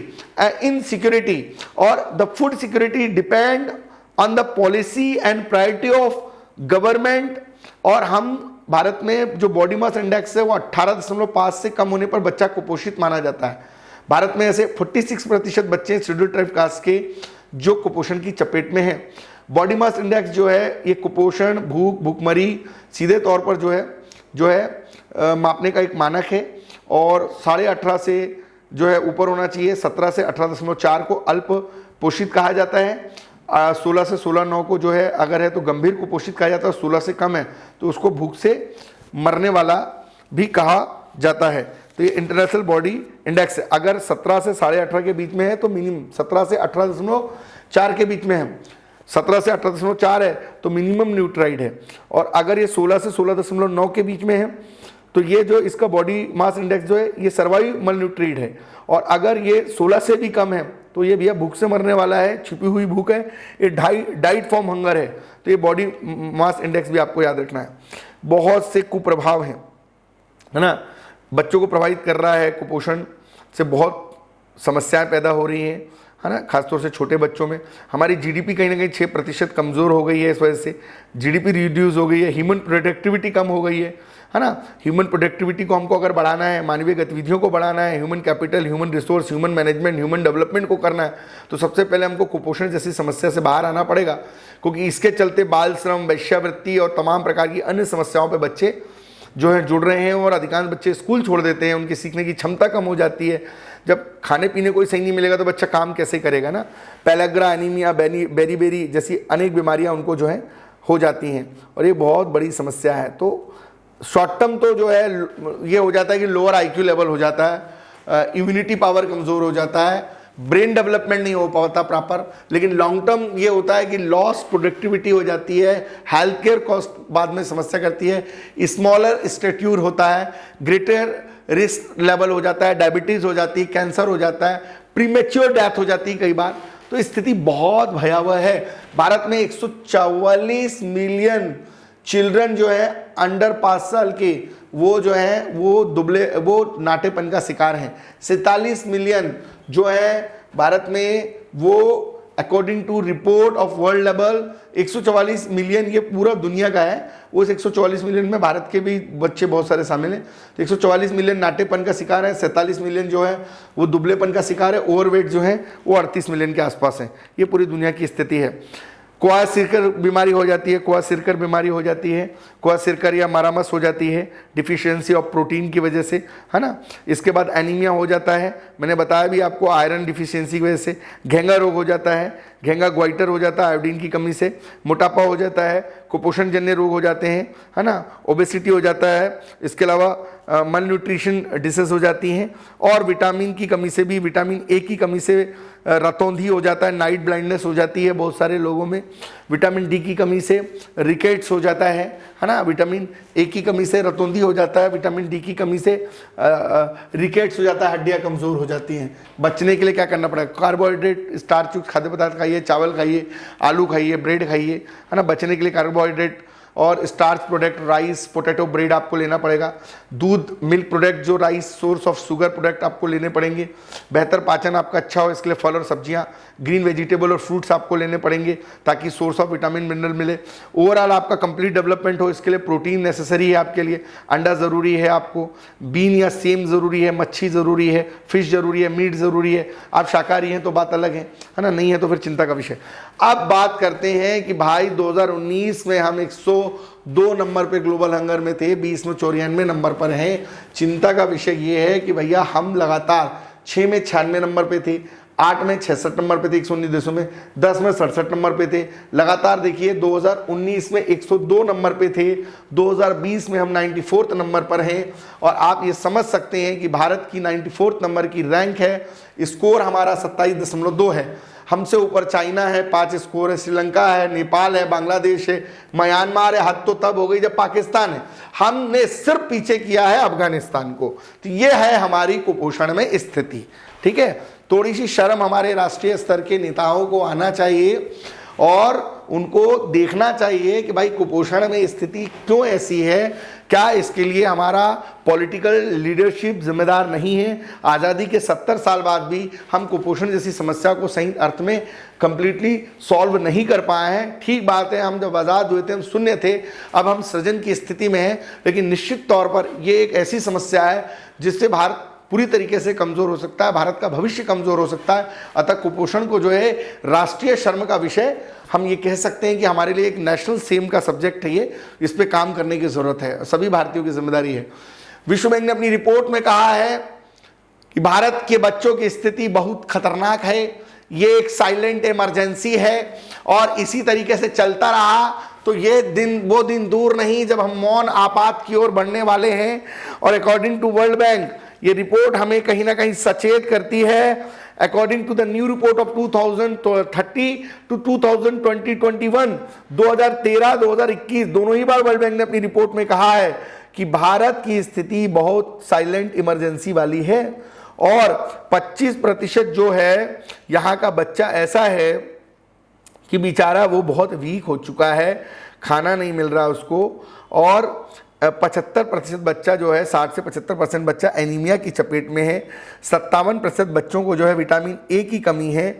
insecurity, और the food security depend on the policy and priority of government. और हम भारत में जो बॉडी मास इंडेक्स है वो 18.5 से कम होने पर बच्चा कुपोषित माना जाता है। भारत में ऐसे 46% बच्चे शेड्यूल ट्राइब कास्ट के जो कुपोषण की चपेट में हैं। बॉडी मास इंडेक्स जो है ये कुपोषण, भूखमरी सीधे तौर पर जो है मापने का एक मानक है, और 18.5 से जो है ऊपर होना चाहिए। 17 से 18.4 को अल्प पोषित कहा जाता है। 16 से 16.9 को जो है अगर है तो गंभीर कुपोषित कहा जाता है। 16 से कम है तो उसको भूख से मरने वाला भी कहा जाता है। तो ये इंटरनेशनल बॉडी इंडेक्स है। अगर 17 से 18.5 के बीच में है तो मिनिमम, 17 से 18.4 के बीच में है, 17 से 18.4 है तो मिनिमम न्यूट्राइड है, और अगर ये 16 से 16.9 के बीच में है तो ये जो इसका बॉडी मास इंडेक्स जो है ये सर्वाइव मल न्यूट्रीड है, और अगर ये 16 से भी कम है तो ये भैया भूख से मरने वाला है, छिपी हुई भूख है, ये डाइट फॉर्म हंगर है। तो ये बॉडी मास इंडेक्स भी आपको याद रखना है। बहुत से कुप्रभाव हैं, है ना, बच्चों को प्रभावित कर रहा है। कुपोषण से बहुत समस्याएं पैदा हो रही हैं, है ना, खासतौर से छोटे बच्चों में। हमारी जीडीपी कहीं ना कहीं 6% कमज़ोर हो गई है, इस वजह से जीडीपी रिड्यूस हो गई है। ह्यूमन प्रोडक्टिविटी कम हो गई है ना। ह्यूमन प्रोडक्टिविटी को हमको अगर बढ़ाना है, मानवीय गतिविधियों को बढ़ाना है, human capital, human resource, human management, human development को करना है, तो सबसे पहले हमको कुपोषण जैसी समस्या से बाहर आना पड़ेगा, क्योंकि इसके चलते बाल श्रम, वेश्यावृत्ति और तमाम प्रकार की अन्य समस्याओं पर बच्चे जो है जुड़ रहे हैं, और अधिकांश बच्चे स्कूल छोड़ देते हैं। उनकी सीखने की क्षमता कम हो जाती है। जब खाने पीने को ही सही नहीं मिलेगा तो बच्चा काम कैसे करेगा ना। पैलाग्रा, एनीमिया, बेरी जैसी अनेक बीमारियां उनको जो है हो जाती हैं, और ये बहुत बड़ी समस्या है। तो शॉर्ट टर्म तो जो है ये हो जाता है कि लोअर आईक्यू लेवल हो जाता है, इम्यूनिटी पावर कमज़ोर हो जाता है, ब्रेन डेवलपमेंट नहीं हो पाता प्रॉपर। लेकिन लॉन्ग टर्म ये होता है कि लॉस प्रोडक्टिविटी हो जाती है, हेल्थ केयर कॉस्ट बाद में समस्या करती है, स्मॉलर स्टेट्यूर होता है, ग्रेटर रिस्क लेवल हो जाता है, डायबिटीज़ हो जाती है, कैंसर हो जाता है, प्रीमेच्योर डेथ हो जाती है कई बार। तो स्थिति बहुत भयावह है। भारत में 144 मिलियन चिल्ड्रन जो है अंडर 5 साल के, वो जो है वो नाटेपन का शिकार हैं। 47 मिलियन जो है भारत में, वो according to report of world level 144 million ये पूरा दुनिया का है। वो 144 मिलियन में भारत के भी बच्चे बहुत सारे शामिल हैं। तो 144 मिलियन नाटेपन का शिकार है, 47 मिलियन जो है वो दुबलेपन का शिकार है, ओवरवेट जो है वो 38 मिलियन के आसपास है। ये पूरी दुनिया की स्थिति है। क्वासिरकर बीमारी हो जाती है, क्वासिरकर बीमारी हो जाती है, क्वासिरकर या मारामस हो जाती है डिफिशियंसी ऑफ प्रोटीन की वजह से, है ना। इसके बाद एनीमिया हो जाता है, मैंने बताया भी आपको, आयरन डिफिशियंसी की वजह से। घेंगा रोग हो जाता है, घेंगा ग्वाइटर हो जाता है आयोडीन की कमी से। मोटापा हो जाता है, कुपोषण जन्य रोग हो जाते हैं, है ना, ओबेसिटी हो जाता है। इसके अलावा मल न्यूट्रिशन डिसीज हो जाती हैं, और विटामिन की कमी से भी, विटामिन ए की कमी से रतौंधी हो जाता है, नाइट ब्लाइंडनेस हो जाती है बहुत सारे लोगों में। विटामिन डी की कमी से रिकेट्स हो जाता है ना। विटामिन ए की कमी से रतौंधी हो जाता है, विटामिन डी की कमी से रिकेट्स हो जाता है, हड्डियाँ कमज़ोर हो जाती हैं। बचने के लिए क्या करना पड़ेगा? कार्बोहाइड्रेट, स्टार्च युक्त खाद्य पदार्थ खाइए, चावल खाइए, आलू खाइए, ब्रेड खाइए, है ना। बचने के लिए कार्बोहाइड्रेट और starch product, rice, potato, bread आपको लेना पड़ेगा। दूध, मिल्क प्रोडक्ट जो rice source of sugar product आपको लेने पड़ेंगे। बेहतर पाचन आपका अच्छा हो, इसके लिए फल और सब्जियां, ग्रीन वेजिटेबल और फ्रूट्स आपको लेने पड़ेंगे ताकि सोर्स ऑफ विटामिन मिनरल मिले। ओवरऑल आपका कंप्लीट डेवलपमेंट हो, इसके लिए प्रोटीन नेसेसरी है आपके लिए। अंडा ज़रूरी है आपको, बीन या सेम ज़रूरी है, मच्छी ज़रूरी है, फिश ज़रूरी है, मीट ज़रूरी है। आप शाकाहारी हैं तो बात अलग है ना, नहीं है तो फिर चिंता का विषय। अब बात करते हैं कि भाई 2019 में हम 102 नंबर पे ग्लोबल हंगर में थे, 20 में 94 नंबर पर हैं। चिंता का विषय ये है कि भैया हम लगातार 6 में 96 नंबर पे थे, 8 में 66 नंबर पे थे 119 देशों में, 10 में 67 नंबर पे थे। लगातार देखिए 2019 में 102 नंबर पे थे, 2020 में हम 94 नंबर पर हैं। और आप ये समझ सकते हैं कि भारत की 94 नंबर की रैंक है, स्कोर हमारा 27.2 है। हमसे ऊपर चाइना है, 5 स्कोर है, श्रीलंका है, नेपाल है, बांग्लादेश है, म्यांमार है। हद तो तब हो गई जब पाकिस्तान है। हमने सिर्फ पीछे किया है अफगानिस्तान को। तो ये है हमारी कुपोषण में स्थिति। ठीक है, थोड़ी सी शर्म हमारे राष्ट्रीय स्तर के नेताओं को आना चाहिए और उनको देखना चाहिए कि भाई कुपोषण में स्थिति क्यों ऐसी है। क्या इसके लिए हमारा पॉलिटिकल लीडरशिप जिम्मेदार नहीं है? आज़ादी के 70 साल बाद भी हम कुपोषण जैसी समस्या को सही अर्थ में कंप्लीटली सॉल्व नहीं कर पाए हैं। ठीक बात है, हम जब आज़ाद हुए थे हम शून्य थे, अब हम सृजन की स्थिति में हैं, लेकिन निश्चित तौर पर ये एक ऐसी समस्या है जिससे भारत पूरी तरीके से कमज़ोर हो सकता है, भारत का भविष्य कमज़ोर हो सकता है। अतः कुपोषण को जो है राष्ट्रीय शर्म का विषय हम ये कह सकते हैं कि हमारे लिए एक नेशनल सेम का सब्जेक्ट है ये, इस पे काम करने की ज़रूरत है, सभी भारतीयों की जिम्मेदारी है। विश्व बैंक ने अपनी रिपोर्ट में कहा है कि भारत के बच्चों की स्थिति बहुत खतरनाक है, ये एक साइलेंट इमरजेंसी है और इसी तरीके से चलता रहा तो ये दिन वो दिन दूर नहीं जब हम मौन आपात की ओर बढ़ने वाले हैं। और अकॉर्डिंग टू वर्ल्ड बैंक ये रिपोर्ट हमें कहीं ना कहीं सचेत करती है। According to the new report of 2030 to 2021, 2013-2021 दोनों ही बार वर्ल्ड बैंक ने अपनी रिपोर्ट में कहा है कि भारत की स्थिति बहुत साइलेंट इमरजेंसी वाली है और 25% जो है यहाँ का बच्चा ऐसा है कि बेचारा वो बहुत वीक हो चुका है, खाना नहीं मिल रहा उसको। और 75% बच्चा जो है, 60 से 75% बच्चा एनीमिया की चपेट में है। 57% बच्चों को जो है विटामिन ए की कमी है।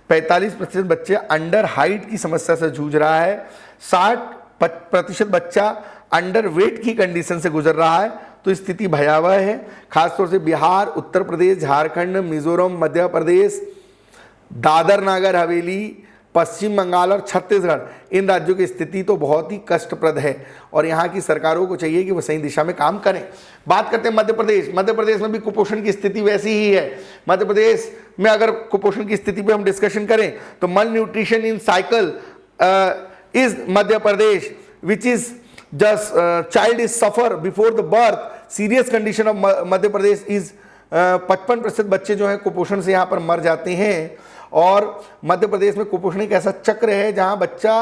45% बच्चे अंडर हाइट की समस्या से जूझ रहा है। 60% बच्चा अंडर वेट की कंडीशन से गुजर रहा है। तो स्थिति भयावह है। खासतौर से बिहार, उत्तर प्रदेश, झारखंड, मिजोरम, मध्य प्रदेश, दादर नागर हवेली, पश्चिम बंगाल और छत्तीसगढ़, इन राज्यों की स्थिति तो बहुत ही कष्टप्रद है और यहाँ की सरकारों को चाहिए कि वो सही दिशा में काम करें। बात करते हैं मध्य प्रदेश। मध्य प्रदेश में भी कुपोषण की स्थिति वैसी ही है। मध्य प्रदेश में अगर कुपोषण की स्थिति पे हम डिस्कशन करें तो malnutrition in cycle is Madhya Pradesh which is just child is suffer before the birth. Serious condition of Madhya Pradesh is 55% बच्चे जो हैं कुपोषण से यहाँ पर मर जाते हैं। और मध्य प्रदेश में कुपोषण एक ऐसा चक्र है जहां बच्चा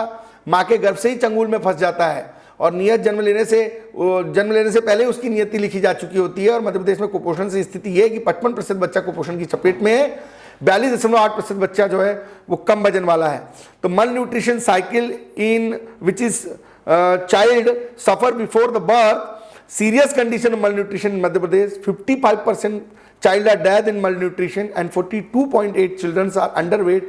मां के गर्भ से ही चंगुल में फंस जाता है और नियत जन्म लेने से पहले उसकी नियति लिखी जा चुकी होती है। और मध्य प्रदेश में कुपोषण से स्थिति यह है कि 55% बच्चा कुपोषण की चपेट में है, 42.8% बच्चा जो है वो कम वजन वाला है। तो malnutrition cycle in which is child suffer before the birth, serious condition of malnutrition in Madhya Pradesh. 55% child are dead in malnutrition and 42.8 children are underweight।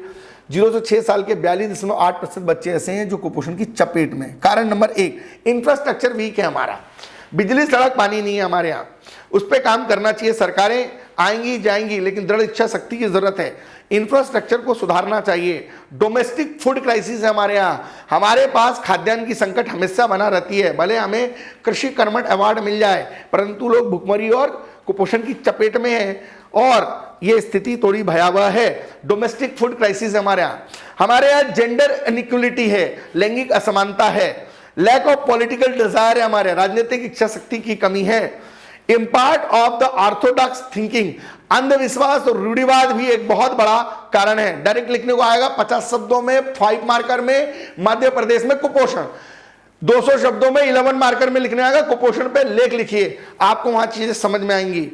0 से 6 साल के 42.8% बच्चे ऐसे हैं जो कुपोषण की चपेट में। कारण नंबर 1, इंफ्रास्ट्रक्चर वीक है हमारा। बिजली, सड़क, पानी नहीं है हमारे यहाँ, उस पर काम करना चाहिए। सरकारें आएंगी जाएंगी लेकिन दृढ़ इच्छा शक्ति की जरूरत है। इंफ्रास्ट्रक्चर को सुधारना चाहिए। डोमेस्टिक फूड क्राइसिस है हमारे यहाँ। हमारे पास खाद्यान्न की संकट हमेशा बना रहती है। भले हमें कृषि कर्मठ अवार्ड मिल जाए परंतु लोग भुखमरी और कुपोषण की चपेट में है और ये स्थिति थोड़ी भयावह है। डोमेस्टिक फूड क्राइसिस हमारे यहाँ जेंडर इनइक्वलिटी है, लैंगिक असमानता है। लैक ऑफ पॉलिटिकल डिजायर है हमारे, राजनीतिक इच्छा शक्ति की कमी है। Impart of the Orthodox thinking, अंधविश्वास और रूढ़िवाद भी एक बहुत बड़ा कारण है। डायरेक्ट लिखने को आएगा 50 शब्दों में 5 मार्कर में मध्य प्रदेश में कुपोषण, 200 शब्दों में 11 मार्कर में लिखने आएगा कुपोषण पे लेख लिखिए, आपको वहां चीजें समझ में आएंगी।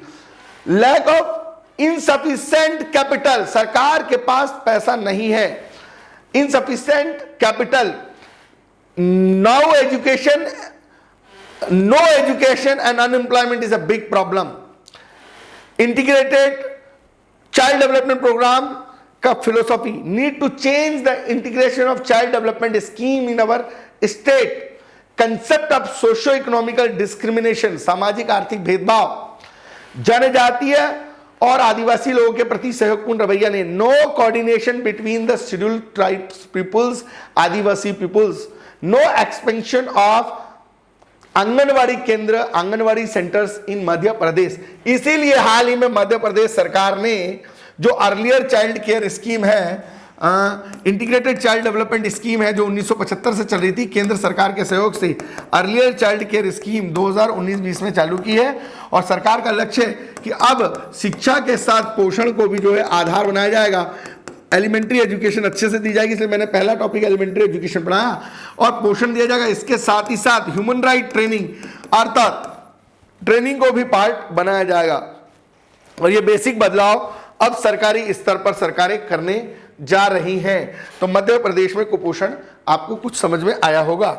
लैक ऑफ इनसफिशिएंट कैपिटल, सरकार के पास पैसा नहीं है। Insufficient capital now education, no education and unemployment is a big problem. Integrated child development programme का philosophy, need to change the integration of child development scheme in our state, concept of socio economical discrimination, सामाजिक आर्थिक भेदभाव, जनजातीय और आदिवासी लोगों के प्रति सहयोगपूर्ण रवैया ने, no coordination between the scheduled tribes peoples, adivasi peoples, no expansion of anganwadi केंद्र, आंगनवाड़ी सेंटर्स इन मध्य प्रदेश। इसीलिए हाल ही में मध्य प्रदेश सरकार ने जो अर्लियर चाइल्ड केयर स्कीम है, इंटीग्रेटेड चाइल्ड डेवलपमेंट स्कीम है, जो 1975 से चल रही थी, केंद्र सरकार के सहयोग से अर्लियर चाइल्ड केयर स्कीम 2019-20 में चालू की है। और सरकार का लक्ष्य है कि अब शिक्षा के साथ पोषण को भी जो है आधार बनाया जाएगा, एलिमेंट्री एजुकेशन अच्छे से दी जाएगी, इसलिए मैंने पहला टॉपिक एलिमेंट्री एजुकेशन पढ़ाया, और पोषण दिया जाएगा। इसके साथ ही साथ ह्यूमन राइट ट्रेनिंग, अर्थात ट्रेनिंग को भी पार्ट बनाया जाएगा। और ये बेसिक बदलाव अब सरकारी स्तर पर सरकारें करने जा रही हैं। तो मध्य प्रदेश में कुपोषण आपको कुछ समझ में आया होगा,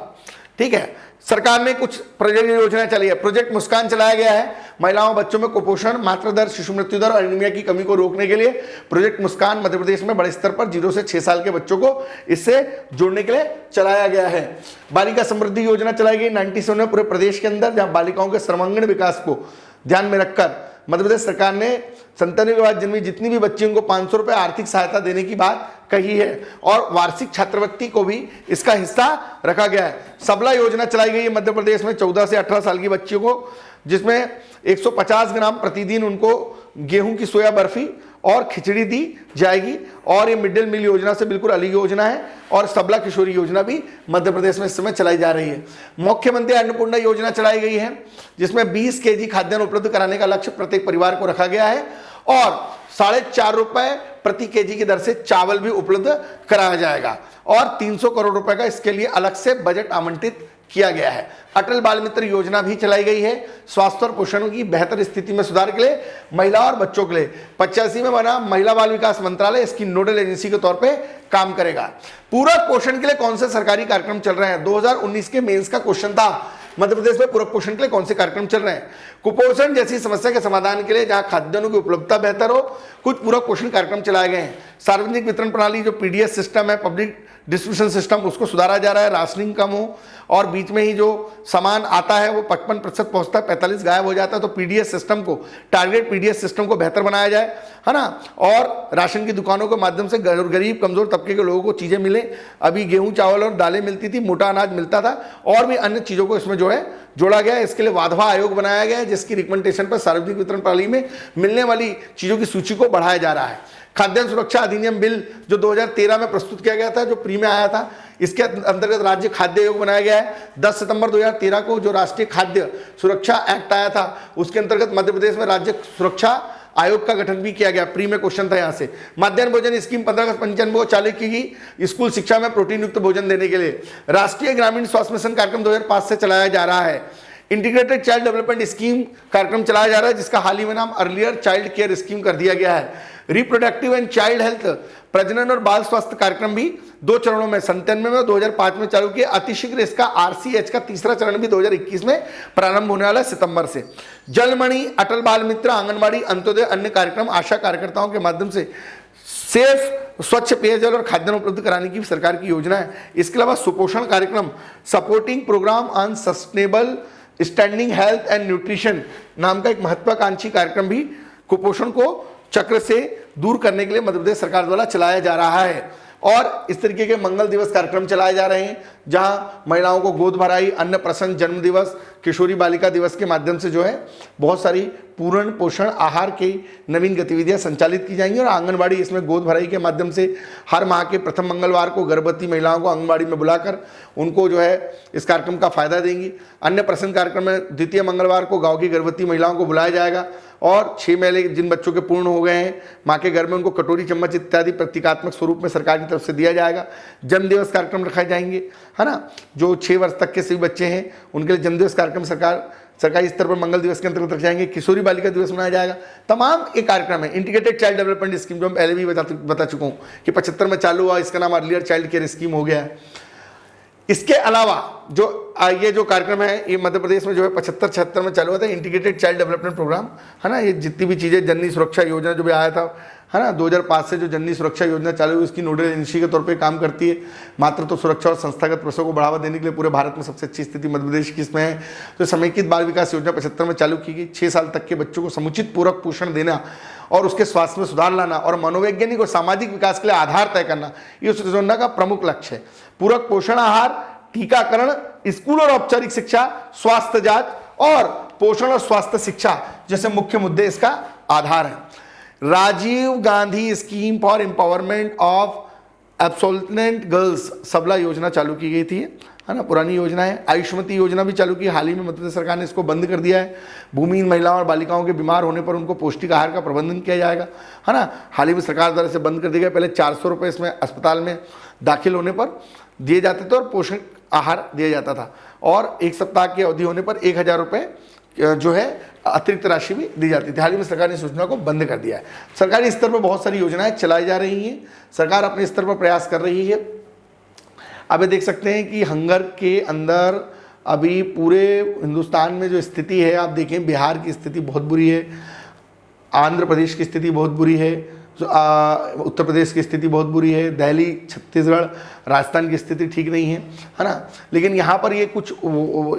ठीक है। सरकार ने कुछ प्रोजेक्ट योजना चली है। प्रोजेक्ट मुस्कान चलाया गया है, महिलाओं बच्चों में कुपोषण, मातृ दर, शिशु मृत्यु दर और एनीमिया की कमी को रोकने के लिए प्रोजेक्ट मुस्कान मध्य प्रदेश में बड़े स्तर पर 0 से 6 साल के बच्चों को इससे जोड़ने के लिए चलाया गया है। बालिका समृद्धि योजना चलाई गई 97 में पूरे प्रदेश के अंदर, जहां बालिकाओं के सर्वांगीण विकास को ध्यान में रखकर मध्य प्रदेश सरकार ने 97 के बाद जन्मी जितनी भी बच्चियों को 500 रुपए आर्थिक सहायता देने की बात कही है, और वार्षिक छात्रवृत्ति को भी इसका हिस्सा रखा गया है। सबला योजना चलाई गई है मध्य प्रदेश में 14 से 18 साल की बच्चियों को, जिसमें 150 ग्राम प्रतिदिन उनको गेहूं की सोया बर्फी और खिचड़ी दी जाएगी। और ये मिड डे मील योजना से बिल्कुल अलग योजना है। और सबला किशोरी योजना भी मध्य प्रदेश में इस समय चलाई जा रही है। मुख्यमंत्री अन्नपूर्णा योजना चलाई गई है, जिसमें 20 केजी खाद्यान्न उपलब्ध कराने का लक्ष्य प्रत्येक परिवार को रखा गया है, और 4.5 रुपए प्रति केजी की दर से चावल भी उपलब्ध कराया जाएगा, और 300 करोड़ रुपए का इसके लिए अलग से बजट आवंटित किया गया है। अटल बाल मित्र योजना भी चलाई गई है, स्वास्थ्य और पोषण की बेहतर स्थिति में सुधार के लिए महिला और बच्चों के लिए। 85 में बना महिला बाल विकास मंत्रालय इसकी नोडल एजेंसी के तौर पे काम करेगा। पूरक पोषण के लिए कौन से सरकारी कार्यक्रम चल रहे हैं? 2019 के मेंस का क्वेश्चन था, मध्य प्रदेश में पूरक पोषण के लिए कौन से कार्यक्रम चल रहे हैं? कुपोषण जैसी समस्या के समाधान के लिए जहां खाद्यान्नों की उपलब्धता बेहतर हो, कुछ पूरक पोषण कार्यक्रम चलाए गए हैं। सार्वजनिक वितरण प्रणाली जो पीडीएस सिस्टम है, पब्लिक डिस्ट्रीब्यूशन सिस्टम, उसको सुधारा जा रहा है, राशनिंग कम हो, और बीच में ही जो सामान आता है वो 55% पहुंचता है, 45 गायब हो जाता है। तो पीडीएस सिस्टम को, टारगेट पीडीएस सिस्टम को बेहतर बनाया जाए, है ना। और राशन की दुकानों के माध्यम से गरीब कमजोर तबके के लोगों को चीजें मिले। अभी गेहूं चावल और दालें मिलती थी, मोटा अनाज मिलता था, और भी अन्य चीजों को इसमें जो है जोड़ा गया है। इसके लिए वाधवा आयोग बनाया गया है, जिसकी रिकमेंडेशन पर सार्वजनिक वितरण प्रणाली में मिलने वाली चीजों की सूची को बढ़ाया जा रहा है। खाद्यान्न सुरक्षा अधिनियम बिल जो 2013 में प्रस्तुत किया गया था, जो प्री में आया था, इसके अंतर्गत राज्य खाद्य आयोग बनाया गया है। 10 सितंबर 2013 को जो राष्ट्रीय खाद्य सुरक्षा एक्ट आया था, उसके अंतर्गत मध्य प्रदेश में राज्य सुरक्षा आयोग का गठन भी किया गया। प्री में क्वेश्चन था यहाँ से। मध्याह्न भोजन स्कीम 15 अगस्त 95 को चालू की गई, स्कूल शिक्षा में प्रोटीन युक्त भोजन देने के लिए। राष्ट्रीय ग्रामीण स्वास्थ्य मिशन कार्यक्रम 2005 से चलाया जा रहा है। इंटीग्रेटेड चाइल्ड डेवलपमेंट स्कीम कार्यक्रम चलाया जा रहा है, जिसका हाल ही में नाम अर्लियर चाइल्ड केयर स्कीम कर दिया गया है। रिप्रोडक्टिव एंड चाइल्ड हेल्थ, प्रजनन और बाल स्वास्थ्य कार्यक्रम भी 2 चरणों में 97 में और 2005 में चालू किया। अतिशीघ्र इसका आरसीएच का तीसरा चरण भी 2021 में प्रारंभ होने वाला है, सितंबर से। जलमणि, अटल बाल मित्र, आंगनबाड़ी, अंत्योदय, अन्य कार्यक्रम आशा कार्यकर्ताओं के माध्यम से सेफ स्वच्छ पेयजल और खाद्यान्न उपलब्ध कराने की सरकार की योजना है। इसके अलावा सुपोषण कार्यक्रम, supporting programme on sustainable standing health and nutrition नाम का एक महत्वाकांक्षी कार्यक्रम भी कुपोषण को चक्र से दूर करने के लिए मध्य प्रदेश सरकार द्वारा चलाया जा रहा है। और इस तरीके के मंगल दिवस कार्यक्रम चलाए जा रहे हैं, जहां महिलाओं को गोद भराई, अन्नप्राशन, जन्म दिवस, किशोरी बालिका दिवस के माध्यम से जो है बहुत सारी पूर्ण पोषण आहार की नवीन गतिविधियां संचालित की जाएंगी। और आंगनबाड़ी इसमें गोद भराई के माध्यम से हर माह के प्रथम मंगलवार को गर्भवती महिलाओं को आंगनबाड़ी में बुलाकर उनको जो है इस कार्यक्रम का फायदा देंगी। अन्नप्राशन कार्यक्रम में द्वितीय मंगलवार को गाँव की गर्भवती महिलाओं को बुलाया जाएगा, और 6 महीने जिन बच्चों के पूर्ण हो गए हैं माँ के घर में, उनको कटोरी चम्मच इत्यादि प्रतीकात्मक स्वरूप में सरकार की तरफ से दिया जाएगा। जन्म दिवस कार्यक्रम रखाए जाएंगे, है ना। जो 6 वर्ष तक के सभी बच्चे हैं उनके लिए जन्म दिवस कार्यक्रम सरकारी स्तर पर मंगल दिवस के अंतर्गत रखे जाएंगे। किशोरी बालिका दिवस मनाया जाएगा। तमाम एक कार्यक्रम है। इंटीग्रेटेड चाइल्ड डेवलपमेंट स्कीम जो हम पहले भी बता चुका हूँ कि 75 में चालू हुआ, इसका नाम अर्लियर चाइल्ड केयर स्कीम हो गया है। इसके अलावा जो ये जो कार्यक्रम है ये मध्य प्रदेश में जो है 75-76 में चालू हुआ था, इंटीग्रेटेड चाइल्ड डेवलपमेंट प्रोग्राम, है ना। ये जितनी भी चीज़ें, जननी सुरक्षा योजना जो भी आया था, है ना, 2005 से जो जननी सुरक्षा योजना चालू हुई, उसकी नोडल एजेंसी के तौर पे काम करती है। मातृत्व सुरक्षा और संस्थागत प्रसव को बढ़ावा देने के लिए पूरे भारत में सबसे अच्छी स्थिति मध्य प्रदेश की इसमें है। तो समेकित बाल विकास योजना 75 में चालू की गई। 6 साल तक के बच्चों को समुचित पूरक पोषण देना और उसके स्वास्थ्य में सुधार लाना और मनोवैज्ञानिक और सामाजिक विकास के लिए आधार तय करना, ये उस योजना का प्रमुख लक्ष्य है। पूरक पोषण आहार, टीकाकरण, स्कूल और औपचारिक शिक्षा, स्वास्थ्य जांच और पोषण और स्वास्थ्य शिक्षा जैसे मुख्य मुद्दे इसका आधार है। Rajiv Gandhi scheme for empowerment of absolvent girls, Sabla योजना चालू की गई थी, है ना, पुरानी योजना है। आयुष्मती योजना भी चालू की, हाल ही में मध्य प्रदेश सरकार ने इसको बंद कर दिया है। भूमिहीन महिलाओं और बालिकाओं के बीमार होने पर उनको पौष्टिक आहार का प्रबंधन किया जाएगा, है ना। हाल ही में सरकार द्वारा इसे बंद कर दिया गया। पहले 400 रुपये इसमें अस्पताल में दाखिल होने पर दिए जाते थे और पोषण आहार दिया जाता था, और 1 सप्ताह की अवधि होने पर 1000 रुपये जो है अतिरिक्त राशि भी दी जाती थी। हाल ही में सरकार ने इस योजना को बंद कर दिया है। सरकारी स्तर पर बहुत सारी योजनाएं चलाई जा रही हैं, सरकार अपने स्तर पर प्रयास कर रही है। अब ये देख सकते हैं कि हंगर के अंदर अभी पूरे हिंदुस्तान में जो स्थिति है, आप देखें बिहार की स्थिति बहुत बुरी है, आंध्र प्रदेश की स्थिति बहुत बुरी है, उत्तर प्रदेश की स्थिति बहुत बुरी है, दिल्ली, छत्तीसगढ़, राजस्थान की स्थिति ठीक नहीं है ना। लेकिन यहाँ पर ये कुछ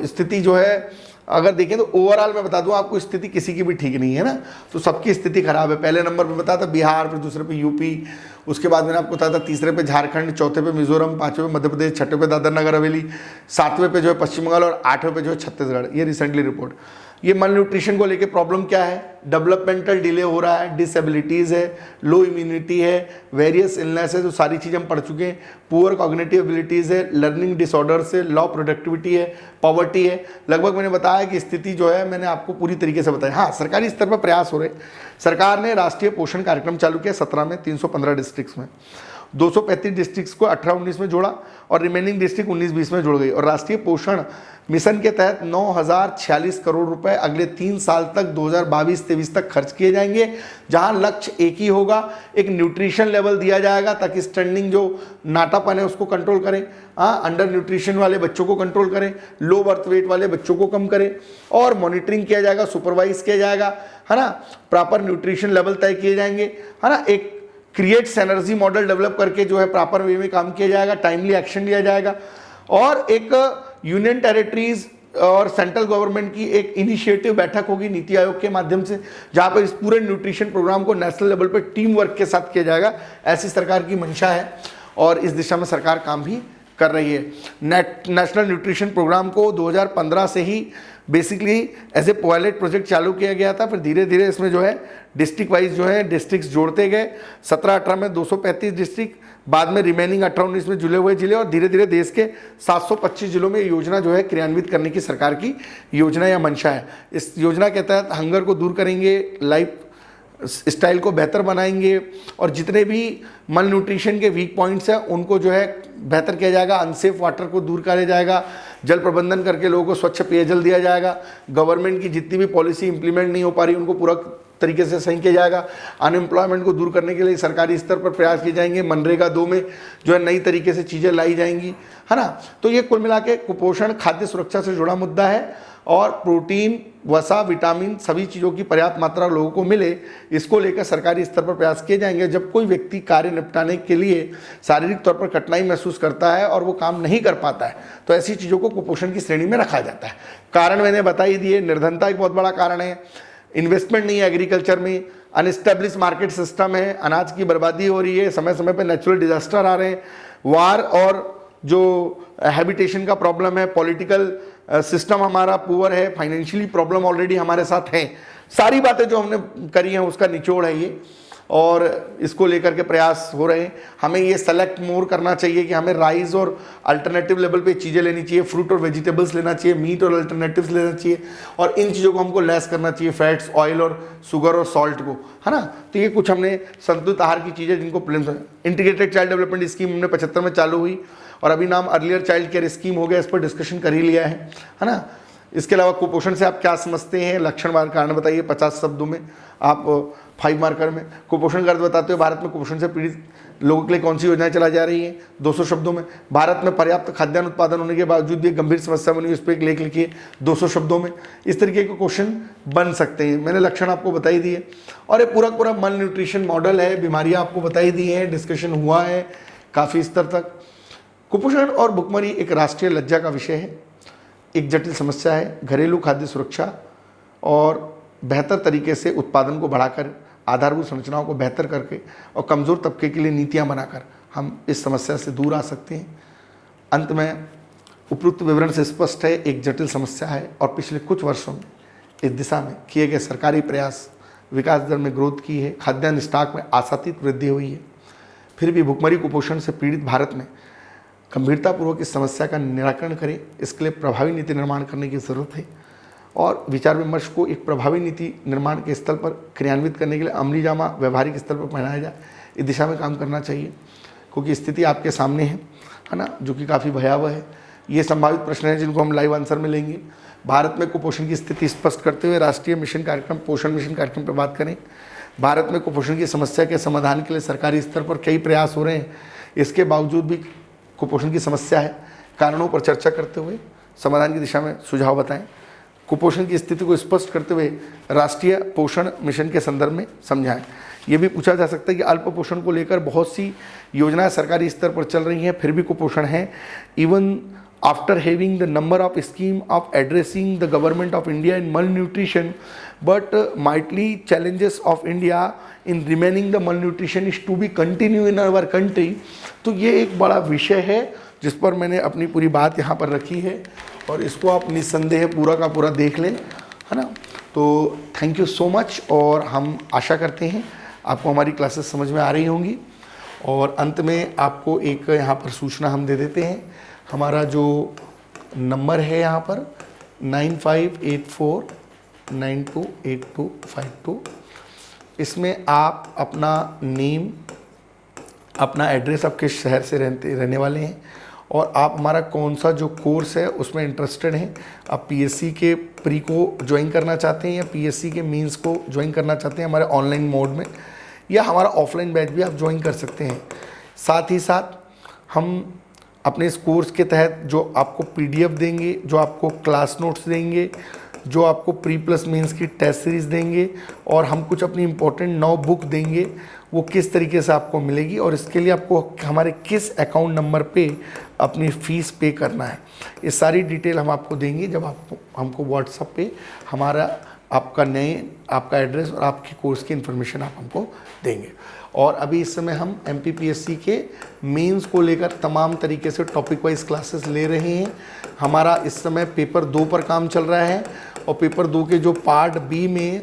स्थिति जो है अगर देखें तो ओवरऑल मैं बता दूं आपको, स्थिति किसी की भी ठीक नहीं है ना। तो सबकी स्थिति खराब है। पहले नंबर पे बताया था बिहार, फिर दूसरे पे यूपी, उसके बाद मैंने आपको बताया था तीसरे पे झारखंड, चौथे पे मिजोरम, पांचवें पे मध्य प्रदेश, छठे पे दादर नगर हवेली, सातवें पे जो है पश्चिम बंगाल और 8वें पे जो है छत्तीसगढ़। ये रिसेंटली रिपोर्ट। ये मल न्यूट्रिशन को लेके प्रॉब्लम क्या है, डेवलपमेंटल डिले हो रहा है, डिसेबिलिटीज़ है, लो इम्यूनिटी है, वेरियस इलनेस है, जो सारी चीज़ें हम पढ़ चुके हैं, पुअर कॉग्निटिव एबिलिटीज़ है, लर्निंग डिसऑर्डर्स है, लो प्रोडक्टिविटी है, पॉवर्टी है। लगभग मैंने बताया कि स्थिति जो है मैंने आपको पूरी तरीके से बताया। हाँ, सरकारी स्तर पर प्रयास हो रहे। सरकार ने राष्ट्रीय पोषण कार्यक्रम चालू किया 17 में, 315 डिस्ट्रिक्ट्स में, 235 डिस्ट्रिक्ट्स को 18-19 में जोड़ा और रिमेनिंग डिस्ट्रिक्ट 19-20 में जुड़ गई। और राष्ट्रीय पोषण मिशन के तहत 9046 करोड़ रुपए अगले 3 साल तक 2022-23 तक खर्च किए जाएंगे, जहां लक्ष्य एक ही होगा, एक न्यूट्रिशन लेवल दिया जाएगा ताकि स्टैंडिंग जो नाटापन है उसको कंट्रोल करें, अंडर न्यूट्रिशन वाले बच्चों को कंट्रोल करें, लो बर्थ वेट वाले बच्चों को कम करें, और मॉनिटरिंग किया जाएगा, सुपरवाइज किया जाएगा, है ना, प्रॉपर न्यूट्रिशन लेवल तय किए जाएंगे, है ना। एक क्रिएट सिनर्जी मॉडल डेवलप करके जो है प्रॉपर वे में काम किया जाएगा, टाइमली एक्शन लिया जाएगा, और एक यूनियन टेरिटरीज और सेंट्रल गवर्नमेंट की एक इनिशिएटिव बैठक होगी नीति आयोग के माध्यम से, जहां पर इस पूरे न्यूट्रिशन प्रोग्राम को नेशनल लेवल पर टीम वर्क के साथ किया जाएगा। ऐसी सरकार की मंशा है और इस दिशा में सरकार काम भी कर रही है। नेशनल न्यूट्रिशन प्रोग्राम को 2015 से ही basically as a pilot project चालू किया गया था, फिर धीरे धीरे इसमें जो है डिस्ट्रिक्ट वाइज जो है डिस्ट्रिक्ट्स जोड़ते गए। 17-18 में 235 डिस्ट्रिक्ट, बाद में रिमेनिंग 18-19 में जुड़े हुए जिले, और धीरे धीरे देश के 725 जिलों में योजना जो है क्रियान्वित करने की सरकार की योजना या मंशा है। इस योजना के तहत हंगर को दूर करेंगे, लाइफ स्टाइल को बेहतर बनाएंगे, और जितने भी मल न्यूट्रिशन के वीक पॉइंट्स हैं उनको जो है बेहतर किया जाएगा, अनसेफ वाटर को दूर किया जाएगा, जल प्रबंधन करके लोगों को स्वच्छ पेयजल दिया जाएगा, गवर्नमेंट की जितनी भी पॉलिसी इंप्लीमेंट नहीं हो पा रही उनको पूरा तरीके से सही किया जाएगा, अनएम्प्लॉयमेंट को दूर करने के लिए सरकारी स्तर पर प्रयास किए जाएंगे, मनरेगा 2 में जो है नई तरीके से चीज़ें लाई जाएंगी, है ना। तो ये कुल मिला के कुपोषण खाद्य सुरक्षा से जुड़ा मुद्दा है, और प्रोटीन, वसा, विटामिन सभी चीज़ों की पर्याप्त मात्रा लोगों को मिले, इसको लेकर सरकारी स्तर पर प्रयास किए जाएंगे। जब कोई व्यक्ति कार्य निपटाने के लिए शारीरिक तौर पर कठिनाई महसूस करता है और वो काम नहीं कर पाता है, तो ऐसी चीज़ों को कुपोषण की श्रेणी में रखा जाता है। कारण मैंने बता ही दिए, निर्धनता एक बहुत बड़ा कारण है, इन्वेस्टमेंट नहीं है एग्रीकल्चर में, अनएस्टेब्लिश मार्केट सिस्टम है, अनाज की बर्बादी हो रही है, समय समय पर नेचुरल डिजास्टर आ रहे हैं, वार और जो हैबिटेशन का प्रॉब्लम है, पॉलिटिकल सिस्टम हमारा पुअर है, फाइनेंशियली प्रॉब्लम ऑलरेडी हमारे साथ है। सारी बातें जो हमने करी हैं उसका निचोड़ है ये, और इसको लेकर के प्रयास हो रहे हैं। हमें ये सेलेक्ट मोर करना चाहिए कि हमें राइस और अल्टरनेटिव लेवल पे चीज़ें लेनी चाहिए, फ्रूट और वेजिटेबल्स लेना चाहिए, मीट और अल्टरनेटिव्स लेना चाहिए, और इन चीज़ों को हमको लेस करना चाहिए, फैट्स, ऑयल और शुगर और सॉल्ट को, है ना। तो ये कुछ हमने संतुलित आहार की चीज़ें जिनको इंटीग्रेटेड चाइल्ड डेवलपमेंट स्कीम हमने 75 में चालू हुई, और अभी नाम अर्लियर चाइल्ड केयर स्कीम हो गया, इस पर डिस्कशन कर ही लिया है ना। इसके अलावा कुपोषण से आप क्या समझते हैं, लक्षण बार कारण बताइए 50 शब्दों में। आप 5 मार्कर में कुपोषण का अर्थ बताते हो, भारत में कुपोषण से पीड़ित लोगों के लिए कौन सी योजनाएं चलाई जा रही हैं 200 शब्दों में। भारत में पर्याप्त खाद्यान्न उत्पादन होने के बावजूद भी एक गंभीर समस्या बनी, उस पर एक लेख लिखिए 200 शब्दों में। इस तरीके के क्वेश्चन बन सकते हैं। मैंने लक्षण आपको बता ही दिए और ये पूरा पूरा मल न्यूट्रिशन मॉडल है, बीमारियां आपको बताई दी हैं, डिस्कशन हुआ है काफ़ी स्तर तक। कुपोषण और भुखमरी एक राष्ट्रीय लज्जा का विषय है, एक जटिल समस्या है। घरेलू खाद्य सुरक्षा और बेहतर तरीके से उत्पादन को बढ़ाकर, आधारभूत संरचनाओं को बेहतर करके और कमज़ोर तबके के लिए नीतियां बनाकर हम इस समस्या से दूर आ सकते हैं। अंत में उपरोक्त विवरण से स्पष्ट है एक जटिल समस्या है और पिछले कुछ वर्षों में इस दिशा में किए गए सरकारी प्रयास विकास दर में ग्रोथ की है, खाद्यान्न स्टॉक में आशातीत वृद्धि हुई है। फिर भी भुखमरी कुपोषण से पीड़ित भारत में गंभीरतापूर्वक इस समस्या का निराकरण करें, इसके लिए प्रभावी नीति निर्माण करने की ज़रूरत है और विचार विमर्श को एक प्रभावी नीति निर्माण के स्तर पर क्रियान्वित करने के लिए अमली जामा व्यवहारिक स्तर पर पहनाया जाए, इस दिशा में काम करना चाहिए। क्योंकि स्थिति आपके सामने है ना, जो कि काफ़ी भयावह है। ये संभावित प्रश्न हैं जिनको हम लाइव आंसर में लेंगे। भारत में कुपोषण की स्थिति स्पष्ट करते हुए राष्ट्रीय मिशन कार्यक्रम पोषण मिशन कार्यक्रम पर बात करें। भारत में कुपोषण की समस्या के समाधान के लिए सरकारी स्तर पर कई प्रयास हो रहे हैं, इसके बावजूद भी कुपोषण की समस्या है। कारणों पर चर्चा करते हुए समाधान की दिशा में सुझाव बताएं। कुपोषण की स्थिति को स्पष्ट करते हुए राष्ट्रीय पोषण मिशन के संदर्भ में समझाएं। ये भी पूछा जा सकता है कि अल्प पोषण को लेकर बहुत सी योजनाएं सरकारी स्तर पर चल रही हैं, फिर भी कुपोषण है। Even after having the number of scheme of addressing the government of India in malnutrition but mightily challenges of India in remaining the malnutrition is to be continue in our country. तो ये एक बड़ा विषय है जिस पर मैंने अपनी पूरी बात यहाँ पर रखी है और इसको आप निस्संदेह पूरा का पूरा देख लें, है ना। तो थैंक यू सो मच और हम आशा करते हैं आपको हमारी क्लासेस समझ में आ रही होंगी। और अंत में आपको एक यहाँ पर सूचना हम दे देते हैं। हमारा जो नंबर है यहाँ पर 9584928252, इसमें आप अपना नेम, अपना एड्रेस, आप किस शहर से रहने वाले हैं और आप हमारा कौन सा जो कोर्स है उसमें इंटरेस्टेड हैं। आप पीएससी के प्री को ज्वाइन करना चाहते हैं या पीएससी के मेंस को ज्वाइन करना चाहते हैं हमारे ऑनलाइन मोड में, या हमारा ऑफलाइन बैच भी आप ज्वाइन कर सकते हैं। साथ ही साथ हम अपने इस कोर्स के तहत जो आपको पीडीएफ देंगे, जो आपको क्लास नोट्स देंगे, जो आपको प्री प्लस मेंस की टेस्ट सीरीज़ देंगे और हम कुछ अपनी इंपॉर्टेंट 9 बुक देंगे, वो किस तरीके से आपको मिलेगी और इसके लिए आपको हमारे किस अकाउंट नंबर पे अपनी फ़ीस पे करना है, ये सारी डिटेल हम आपको देंगे जब आप हमको व्हाट्सएप पे हमारा आपका एड्रेस और आपके कोर्स की इन्फॉर्मेशन आप हमको देंगे। और अभी इस समय हम MPPSC के मेंस को लेकर तमाम तरीके से टॉपिक वाइज क्लासेस ले रहे हैं। हमारा इस समय पेपर 2 पर काम चल रहा है और पेपर 2 के जो पार्ट बी में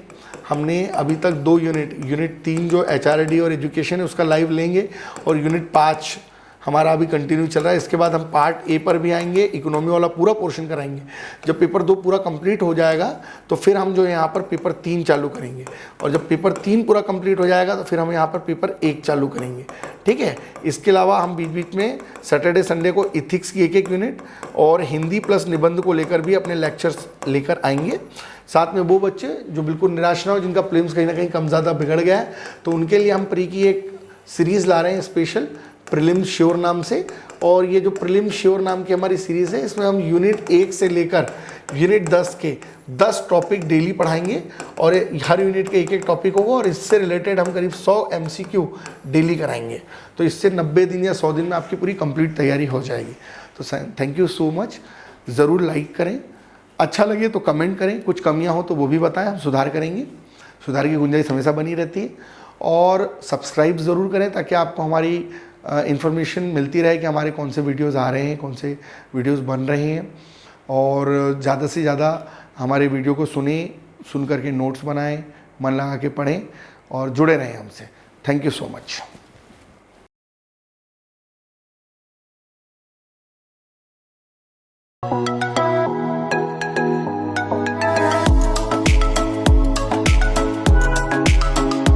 हमने अभी तक 2 यूनिट 3 जो HRD और एजुकेशन है उसका लाइव लेंगे और यूनिट 5 हमारा अभी कंटिन्यू चल रहा है। इसके बाद हम पार्ट ए पर भी आएंगे, इकोनॉमी वाला पूरा पोर्शन कराएंगे। जब पेपर 2 पूरा कंप्लीट हो जाएगा तो फिर हम जो यहाँ पर पेपर 3 चालू करेंगे और जब पेपर 3 पूरा कंप्लीट हो जाएगा तो फिर हम यहाँ पर पेपर 1 चालू करेंगे, ठीक है। इसके अलावा हम बीच बीच में सैटरडे संडे को इथिक्स की 1-1 यूनिट और हिंदी प्लस निबंध को लेकर भी अपने लेक्चर्स लेकर आएंगे। साथ में वो बच्चे जो बिल्कुल निराश ना हो, जिनका प्रीलिम्स कहीं ना कहीं कम ज़्यादा बिगड़ गया है, तो उनके लिए हम प्री की एक सीरीज़ ला रहे हैं स्पेशल प्रीलिम्स श्योर नाम से। और ये जो प्रीलिम्स श्योर नाम की हमारी सीरीज़ है इसमें हम यूनिट 1 से लेकर यूनिट 10 के 10 टॉपिक डेली पढ़ाएंगे और हर यूनिट के 1-1 टॉपिक होगा और इससे रिलेटेड हम करीब 100 MCQ डेली कराएंगे। तो इससे 90 दिन या 100 दिन में आपकी पूरी कंप्लीट तैयारी हो जाएगी। तो थैंक यू सो मच। ज़रूर लाइक करें, अच्छा लगे तो कमेंट करें, कुछ कमियां हो तो वो भी बताएं, हम सुधार करेंगे। सुधार की गुंजाइश हमेशा बनी रहती है। और सब्सक्राइब ज़रूर करें ताकि आपको हमारी इन्फॉर्मेशन मिलती रहे कि हमारे कौन से वीडियोस आ रहे हैं, कौन से वीडियोस बन रहे हैं। और ज़्यादा से ज़्यादा हमारे वीडियो को सुन करके नोट्स बनाएं, मन लगा के पढ़ें और जुड़े रहें हमसे। Thank you so much.